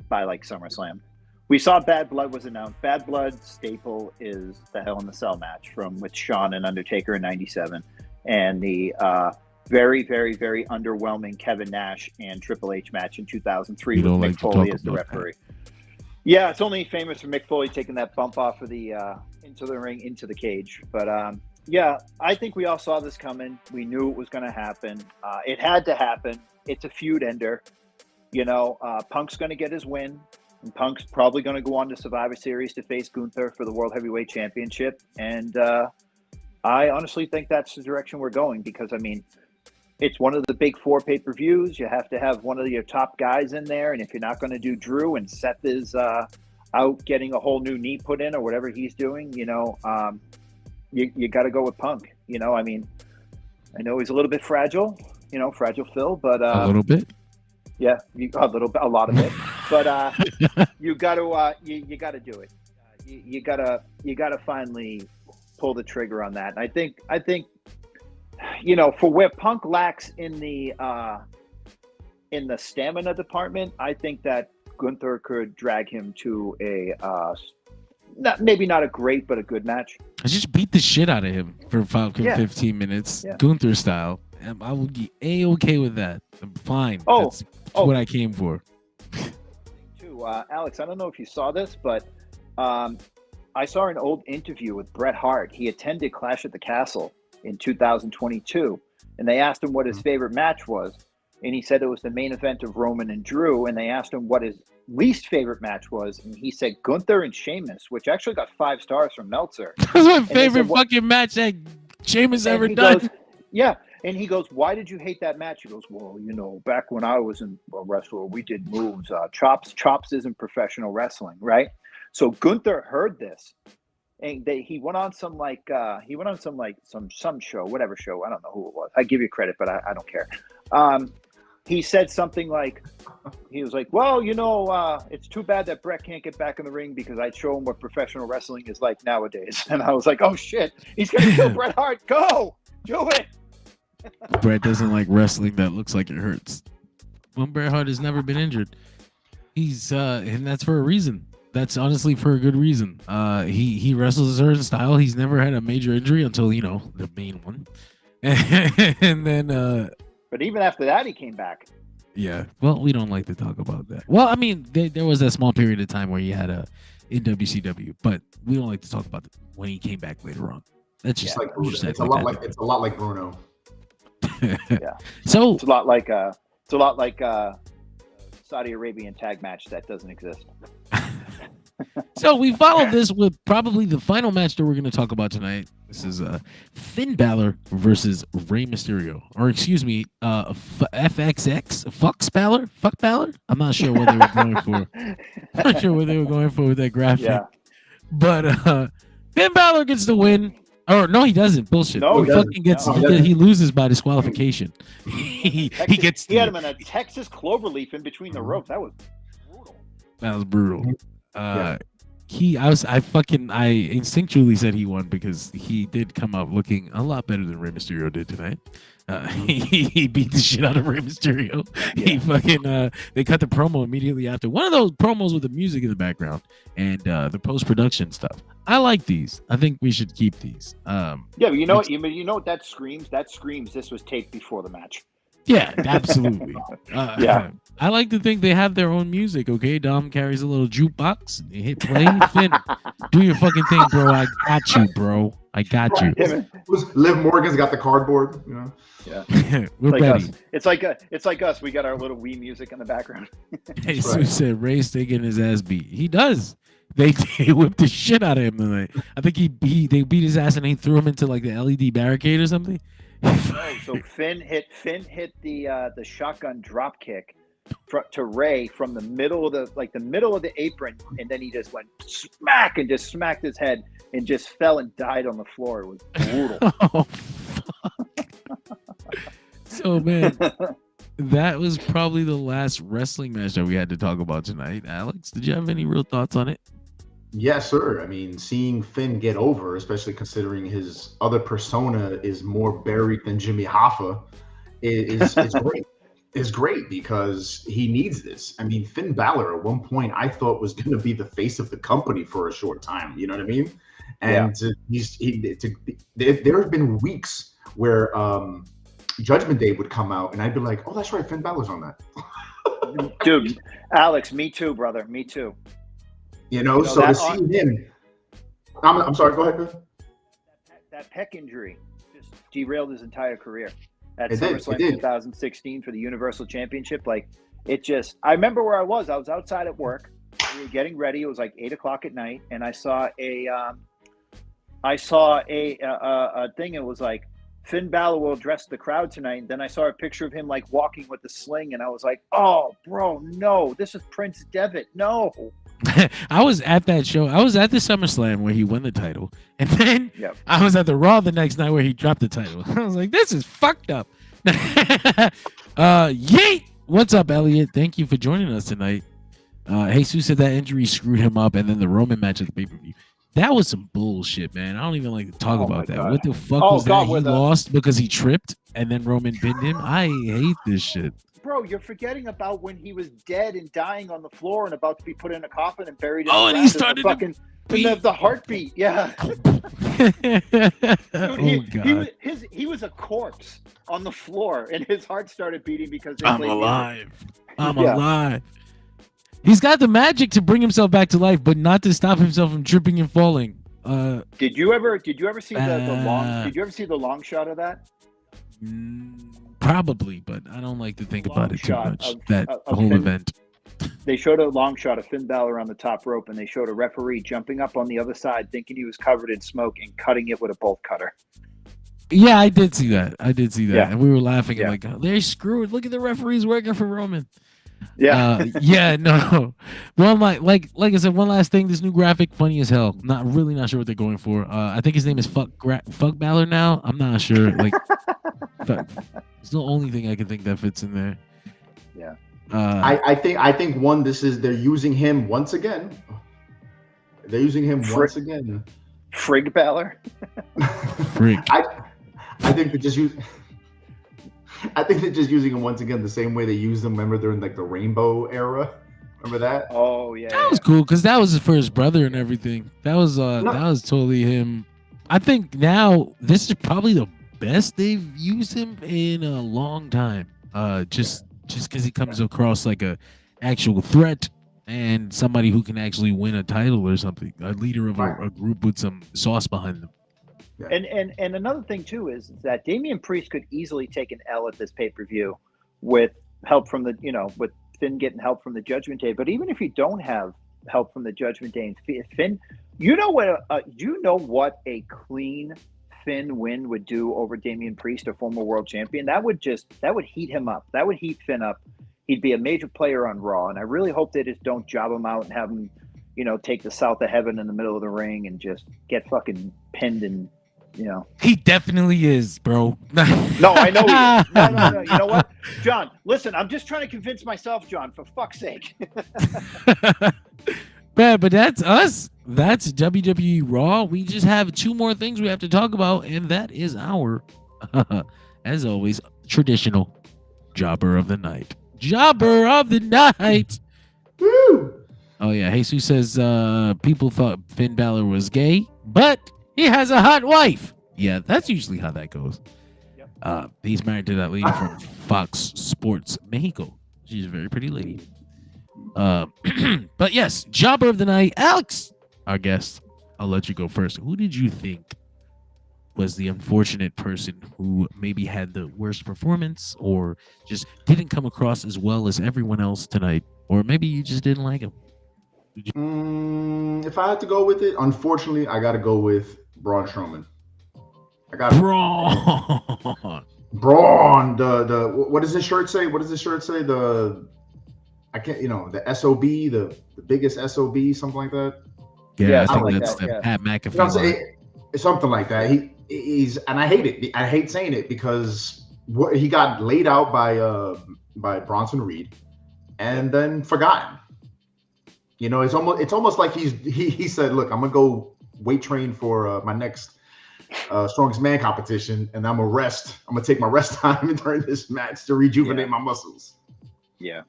by SummerSlam. We saw Bad Blood was announced. Bad Blood staple is the Hell in the Cell match with Shawn and Undertaker in '97, and the very, very, very underwhelming Kevin Nash and Triple H match in 2003 with Mick Foley as the referee. Yeah, it's only famous for Mick Foley taking that bump off of the into the ring, into the cage. But yeah, I think we all saw this coming. We knew it was going to happen. It had to happen. It's a feud ender. Punk's going to get his win. And Punk's probably going to go on to Survivor Series to face Gunther for the World Heavyweight Championship. And I honestly think that's the direction we're going because, I mean, it's one of the big 4 pay-per-views. You have to have one of your top guys in there. And if you're not going to do Drew and Seth is out getting a whole new knee put in or whatever he's doing, you got to go with Punk. I mean, I know he's a little bit fragile, Fragile Phil, but a little bit. Yeah, a lot of it. But you got to you got to do it. You got to finally pull the trigger on that. And I think for where Punk lacks in the stamina department, I think that Gunther could drag him to a maybe not a great but a good match. I just beat the shit out of him for 15 minutes, Gunther style. I would be A-okay with that. I'm fine. That's what I came for. Too, Alex, I don't know if you saw this, but I saw an old interview with Bret Hart. He attended Clash at the Castle in 2022, and they asked him what his favorite match was, and he said it was the main event of Roman and Drew, and they asked him what his least favorite match was, and he said Gunther and Sheamus, which actually got 5 stars from Meltzer. That's my favorite fucking match that Sheamus ever done. And he goes, "Why did you hate that match?" He goes, "Well, back when I was a wrestler, we did moves. Chops isn't professional wrestling, right?" So Gunther heard this, and he went on some some show, whatever show, I don't know who it was. I give you credit, but I don't care. He said something like, he was like, "Well, it's too bad that Bret can't get back in the ring because I'd show him what professional wrestling is like nowadays." And I was like, "Oh shit, he's gonna kill Bret Hart! Go, do it!" Bret doesn't like wrestling that looks like it hurts. Well, Bret Hart has never been injured. He's and that's for a reason. That's honestly for a good reason. He wrestles a certain style. He's never had a major injury until the main one, and then. But even after that, he came back. Yeah. Well, we don't like to talk about that. Well, I mean, there was that small period of time where he had in WCW, but we don't like to talk about when he came back later on. That's just like Bruno. It's a lot like Bruno. Yeah. So it's a lot like Saudi Arabian tag match that doesn't exist. So we followed this with probably the final match that we're going to talk about tonight. This is Finn Balor versus Rey Mysterio, or excuse me, FXX, Fuck Balor. I'm not sure what they were going for. Not sure what they were going for with that graphic. Yeah. But Finn Balor gets the win. Or no, he doesn't. Bullshit. No, he fucking gets. He loses by disqualification. He had him in a Texas cloverleaf in between the ropes. That was brutal. That was brutal. I instinctually said he won because he did come out looking a lot better than Rey Mysterio did tonight. He beat the shit out of Rey Mysterio. Yeah. He fucking they cut the promo immediately after. One of those promos with the music in the background and the post-production stuff. I like these. I think we should keep these. Yeah, but you know what that screams? That screams this was taped before the match. Yeah, absolutely. Yeah. I like to think they have their own music, okay? Dom carries a little jukebox. They hit play. Finn, do your fucking thing, bro. I got you, bro. I got you. Liv Morgan's got the cardboard, you know? Yeah. We're like ready. Us. It's like us. We got our little Wii music in the background. Hey, Sue said Ray's taking his ass beat. He does. They whipped the shit out of him tonight. I think they beat his ass and they threw him into like the LED barricade or something. So Finn hit the shotgun drop kick to Ray from the middle of the apron, and then he just went smack and just smacked his head and just fell and died on the floor. It was brutal. Oh, fuck. So man, that was probably the last wrestling match that we had to talk about tonight. Alex, did you have any real thoughts on it? Yes, sir. I mean, seeing Finn get over, especially considering his other persona is more buried than Jimmy Hoffa, is great. Is great because he needs this. I mean, Finn Balor at one point I thought was going to be the face of the company for a short time. You know what I mean? And there have been weeks where Judgment Day would come out, and I'd be like, "Oh, that's right, Finn Balor's on that." Dude, Alex, me too, brother, me too. You know, so to see him, I'm sorry. Go ahead. That pec injury just derailed his entire career. At It SummerSlam did. 2016 for the Universal Championship, like it just. I remember where I was. I was outside at work. We were getting ready. It was like 8:00 at night, and I saw a thing. It was like Finn Balor will address the crowd tonight. And then I saw a picture of him like walking with the sling, and I was like, "Oh, bro, no! This is Prince Devitt. No." I was at that show. I was at the SummerSlam where he won the title, and then I was at the Raw the next night where he dropped the title. I was like, "This is fucked up." Yeet! What's up, Elliot? Thank you for joining us tonight. Jesus said that injury screwed him up, and then the Roman match at the pay-per-view. That was some bullshit, man. I don't even like to talk about that. God. What the fuck was that? He lost because he tripped, and then Roman pinned him. I hate this shit. Bro, you're forgetting about when he was dead and dying on the floor and about to be put in a coffin and buried in and he started the heartbeat. Yeah. Dude, he was a corpse on the floor and his heart started beating because I'm alive. I'm alive. He's got the magic to bring himself back to life, but not to stop himself from tripping and falling. Did you ever see the long shot of that? Probably, but I don't like to think about it too much. That whole Finn, event. They showed a long shot of Finn Balor on the top rope, and they showed a referee jumping up on the other side, thinking he was covered in smoke, and cutting it with a bolt cutter. Yeah, I did see that. Yeah. And we were laughing and like, they're screwed. Look at the referees working for Roman. Yeah. No. Well, like I said, one last thing. This new graphic, funny as hell. Not sure what they're going for. I think his name is Fuck Balor now. I'm not sure. Like, it's the only thing I can think that fits in there. Yeah. I think they're using him once again. Once again. Frig Balor. Frig. I think they're just using. I think they're just using him once again the same way they used him. Remember during like the Rainbow era. Remember that? Oh yeah. That was cool because that was for his brother and everything. That was totally him. I think now this is probably the best they've used him in a long time. Just because he comes across like a actual threat and somebody who can actually win a title or something. A leader of a group with some sauce behind them. Yeah. And another thing too is that Damian Priest could easily take an L at this pay-per-view with help from with Finn getting help from the Judgment Day. But even if you don't have help from the Judgment Day and Finn, you know what a clean Finn win would do over Damian Priest, a former world champion. That would heat him up. That would heat Finn up. He'd be a major player on Raw, and I really hope they just don't job him out and have him, take the South of Heaven in the middle of the ring and just get fucking pinned and. He definitely is, bro. No, I know he is. No. You know what, John? Listen, I'm just trying to convince myself, John. For fuck's sake. Man, but that's us. that's WWE Raw. We just have 2 more things we have to talk about, and that is our, as always, traditional Jobber of the Night. Jobber of the Night. Woo! Oh yeah, Jesus says people thought Finn Balor was gay, but he has a hot wife. Yeah, that's usually how that goes. He's married to that lady from Fox Sports Mexico. She's a very pretty lady. But yes, Jobber of the Night, Alex, our guest. I'll let you go first. Who did you think was the unfortunate person who maybe had the worst performance or just didn't come across as well as everyone else tonight? Or maybe you just didn't like him? If I had to go with it, unfortunately, I got to go with Braun Strowman. I got Braun. The what does this shirt say? What does this shirt say? The SOB, the biggest SOB, something like that. Yeah, I think that's the Pat McAfee. Something like that. He's and I hate it. I hate saying it because he got laid out by Bronson Reed and then forgotten. It's almost like he said, "Look, I'm gonna go weight train for my next strongest man competition, and I'm gonna take my rest time during this match to rejuvenate my muscles." Yeah.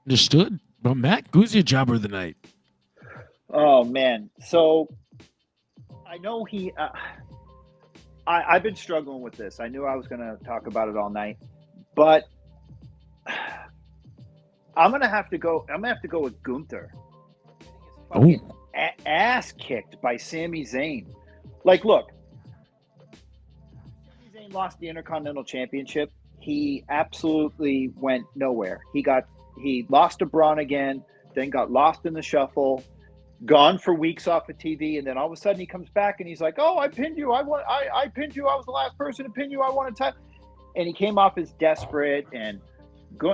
Understood. But Matt, who's your Jobber of the Night? Oh man, so I know I've been struggling with this. I knew I was going to talk about it all night, but I'm gonna have to go with Gunther. Ass kicked by Sami Zayn. Like, look, Sami Zayn lost the Intercontinental Championship. He absolutely went nowhere. He lost to Braun again, then got lost in the shuffle, gone for weeks off of TV, and then all of a sudden he comes back and he's like, "Oh, I pinned you. I pinned you. I was the last person to pin you. I won a title." And he came off as desperate, and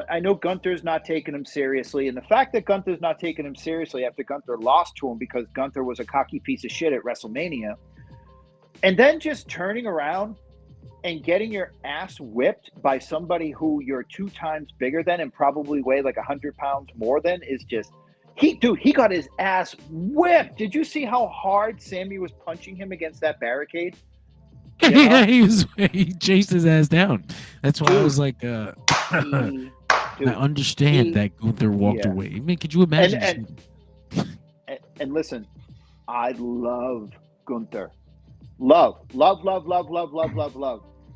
I know Gunther's not taking him seriously, and the fact that Gunther's not taking him seriously after Gunther lost to him because Gunther was a cocky piece of shit at WrestleMania, and then just turning around and getting your ass whipped by somebody who you're 2 times bigger than and probably weigh like 100 pounds more than is just he got his ass whipped. Did you see how hard Sammy was punching him against that barricade? Yeah, he chased his ass down. That's why I was like, I understand that Gunther walked away. I mean, could you imagine? And listen, I love Gunther. Love.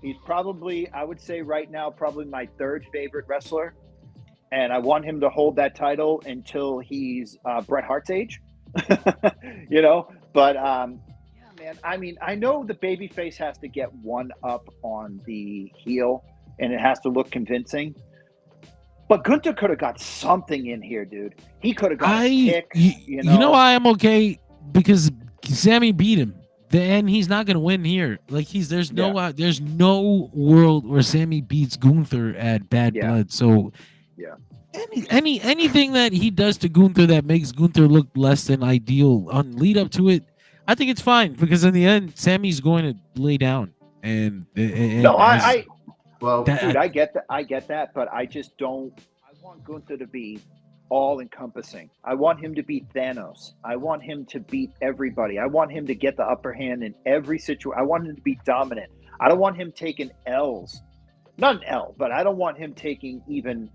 He's probably, I would say right now, probably my 3rd favorite wrestler. And I want him to hold that title until he's Bret Hart's age. But man, I mean, I know the babyface has to get one up on the heel and it has to look convincing. But Gunther could have got something in here, dude. He could have got a kick. You know why I'm okay? Because Sammy beat him. And he's not gonna win here. Like there's no world where Sammy beats Gunther at Bad Blood. So anything that he does to Gunther that makes Gunther look less than ideal on lead up to it, I think it's fine because in the end, Sammy's going to lay down. And dude, I get that, but I just don't. I want Gunther to be all-encompassing. I want him to beat Thanos. I want him to beat everybody. I want him to get the upper hand in every situation. I want him to be dominant. I don't want him taking L's. Not an L, but I don't want him taking even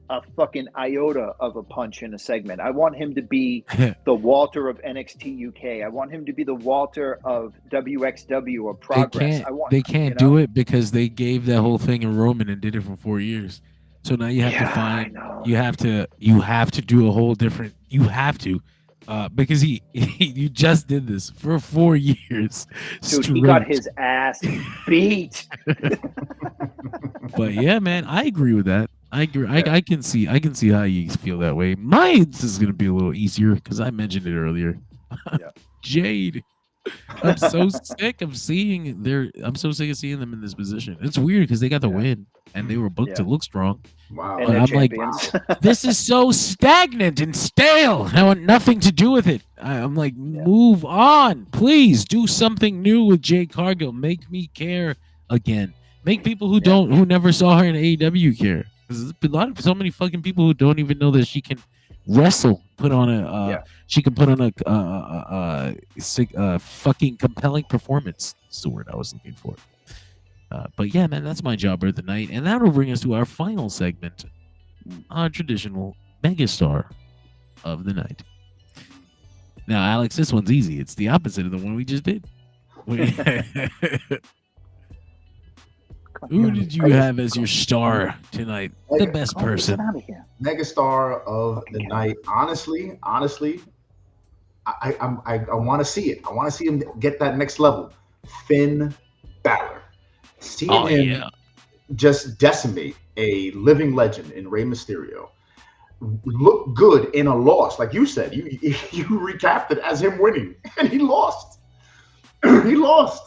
a fucking iota of a punch in a segment. I want him to be the Walter of NXT UK. I want him to be the Walter of WXW or Progress. They can't do it because they gave that whole thing in Roman and did it for 4 years. So now you have to find, you have to do a whole different, because you just did this for 4 years. Dude, he got his ass beat. But yeah, man, I agree with that. I agree. I can see how you feel that way. Mine is going to be a little easier because I mentioned it earlier. Jade. I'm so sick of seeing them in this position. It's weird because they got the win and they were booked to look strong. Wow. And I'm like, this is so stagnant and stale. I want nothing to do with it. I'm like, move on. Please do something new with Jade Cargill. Make me care again. Make people who never saw her in AEW care. Because there's so many fucking people who don't even know that she can wrestle, put on a she can put on a fucking compelling performance. That's the word I was looking for. But yeah, man, that's my jobber of the night, and that'll bring us to our final segment, our traditional megastar of the night. Now, Alex, this one's easy. It's the opposite of the one we just did. Who did you have as your star tonight? The best person. Megastar of the night. Honestly, I want to see it. I want to see him get that next level. Finn Balor. Seeing him just decimate a living legend in Rey Mysterio. Look good in a loss, like you said. You recapped it as him winning, and he lost. He lost,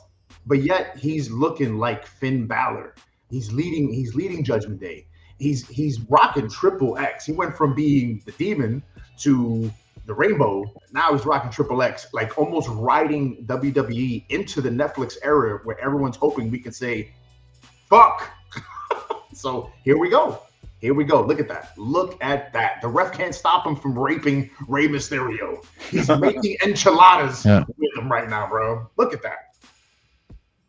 but yet he's looking like Finn Balor. He's leading Judgment Day. He's rocking Triple X. He went from being the Demon to the Rainbow. Now he's rocking Triple X, like almost riding WWE into the Netflix era where everyone's hoping we can say, "Fuck." So here we go. Here we go. Look at that. Look at that. The ref can't stop him from raping Rey Mysterio. He's making enchiladas with him right now, bro. Look at that.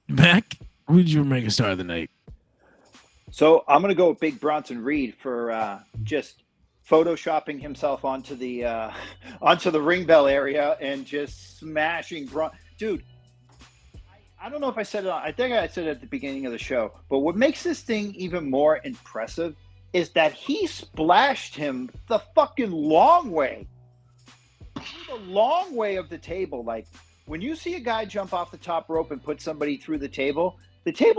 Mac, who did you make a star of the night? So I'm going to go with Big Bronson Reed for just photoshopping himself onto the ring bell area and just smashing Braun. Dude, I don't know if I said it. I think I said it at the beginning of the show. But what makes this thing even more impressive is that he splashed him the fucking long way. The long way of the table. Like, when you see a guy jump off the top rope and put somebody through the table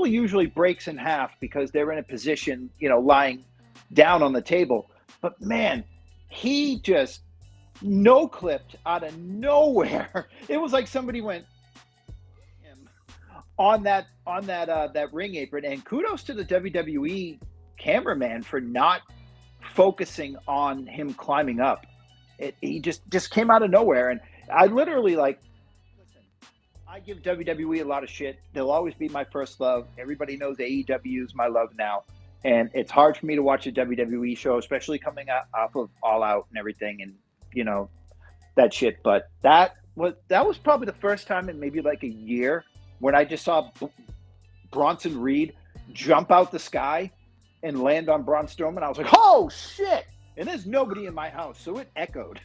usually breaks in half because they're in a position, lying down on the table. But man, he just no-clipped out of nowhere. It was like somebody went on that ring apron. And kudos to the WWE cameraman for not focusing on him climbing up. He just came out of nowhere, and I literally listen, I give WWE a lot of shit. They'll always be my first love. Everybody knows AEW is my love now, and it's hard for me to watch a WWE show, especially coming off of All Out and everything, and that shit. But that was probably the first time in maybe like a year when I just saw Bronson Reed jump out the sky and land on Braun Strowman. I was like, oh shit! And there's nobody in my house, so it echoed.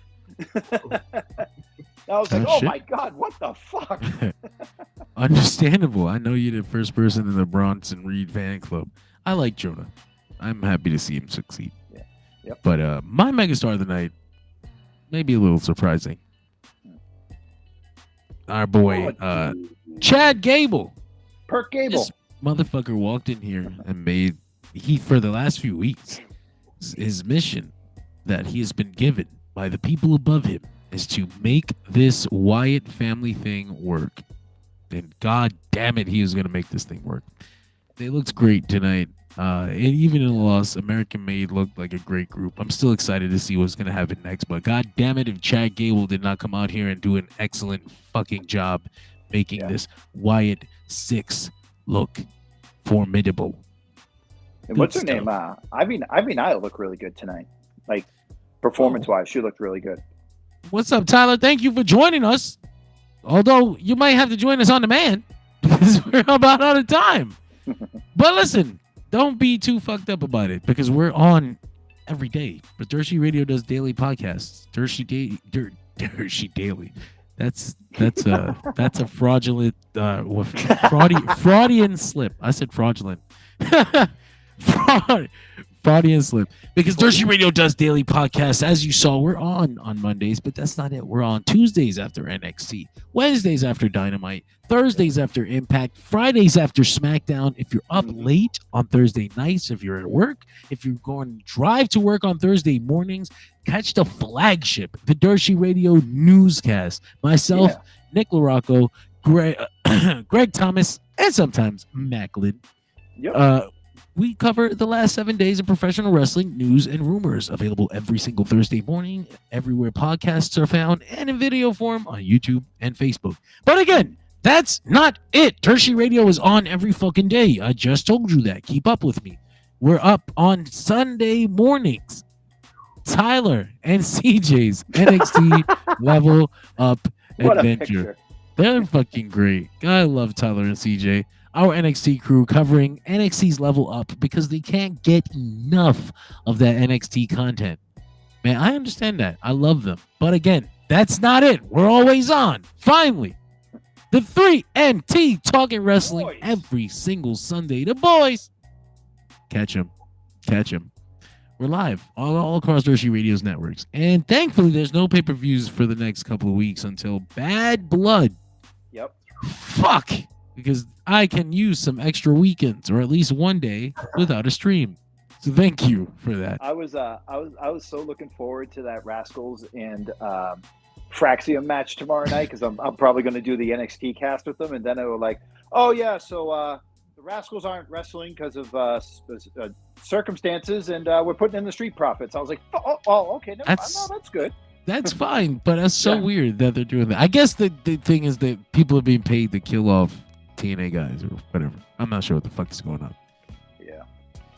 I was like, oh my God, what the fuck? Understandable. I know you're the first person in the Bronson Reed fan club. I like Jonah. I'm happy to see him succeed. Yeah. Yep. But my megastar of the night, maybe a little surprising. Our boy, Chad Gable. Perk Gable. This motherfucker walked in here and for the last few weeks, his mission that he has been given by the people above him is to make this Wyatt family thing work. And God damn it, he is going to make this thing work. They looked great tonight. And even in the loss, American Made looked like a great group. I'm still excited to see what's going to happen next. But God damn it, if Chad Gable did not come out here and do an excellent fucking job making this Wyatt 6 look formidable. And what's her name? I look really good tonight. Like, performance-wise, she looked really good. What's up, Tyler? Thank you for joining us. Although you might have to join us on demand because we're about out of time. But listen, don't be too fucked up about it because we're on every day. But Dershi Radio does daily podcasts. Dershi Daily. That's a fraudulent fraudian slip. I said fraudulent. Fraudian slip. Because Dershi Radio does daily podcasts. As you saw, we're on Mondays, but that's not it. We're on Tuesdays after NXT, Wednesdays after Dynamite, Thursdays after Impact, Fridays after SmackDown. If you're up late on Thursday nights, if you're at work, if you're going to drive to work on Thursday mornings, catch the flagship, the Dershi Radio newscast. Myself, Nick LaRocco, Greg Thomas, and sometimes Macklin. Yep. We cover the last 7 days of professional wrestling news and rumors, available every single Thursday morning, everywhere podcasts are found, and in video form on YouTube and Facebook. But again, that's not it. Dershi Radio is on every fucking day. I just told you that. Keep up with me. We're up on Sunday mornings, Tyler and CJ's NXT Level Up What a adventure. picture. They're fucking great. I love Tyler and CJ. Our NXT crew covering NXT's Level Up because they can't get enough of that NXT content. Man, I understand that. I love them. But again, that's not it. We're always on. Finally, the 3NT talking wrestling Boys. every single Sunday. The boys. Catch them. Catch them. We're live all across Dershi Radio's networks. And thankfully, there's no pay-per-views for the next couple of weeks until Bad Blood. Yep. Fuck. Because I can use some extra weekends or at least one day without a stream. So thank you for that. I was so looking forward to that Rascals and Fraxium match tomorrow night because I'm probably going to do the NXT cast with them, and then they were like, oh yeah, so the Rascals aren't wrestling because of circumstances, and we're putting in the Street Profits. I was like, oh okay, no, that's good. That's fine, but that's so Yeah. weird that they're doing that. I guess the thing is that people are being paid to kill off TNA guys or whatever. I'm not sure what the fuck is going on. Yeah.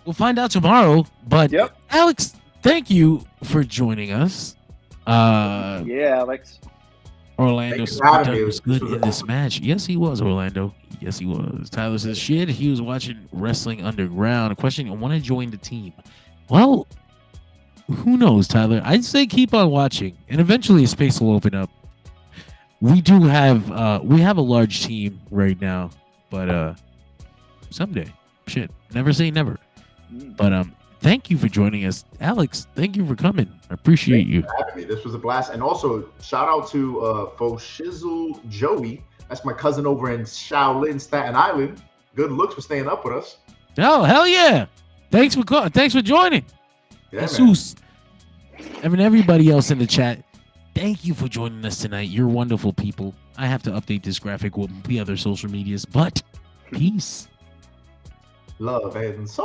We'll find out tomorrow. But Yep. Alex, thank you for joining us. Yeah, Alex. Orlando Thanks for having me. was good in this match. Yes, he was, Orlando. Yes, he was. Tyler says, shit, he was watching Wrestling Underground. A question, I want to join the team. Well, who knows, Tyler? I'd say keep on watching, and eventually a space will open up. We do have we have a large team right now, but someday, shit, never say never. But thank you for joining us, Alex. Thank you for coming. I appreciate you. for having me. This was a blast. And also, shout out to Foshizzle Joey. That's my cousin over in Shaolin, Staten Island. Good looks for staying up with us. Oh, hell yeah. Thanks for joining. Yeah, man. Jesus. And everybody else in the chat, thank you for joining us tonight. You're wonderful people. I have to update this graphic with the other social medias, but peace. Love and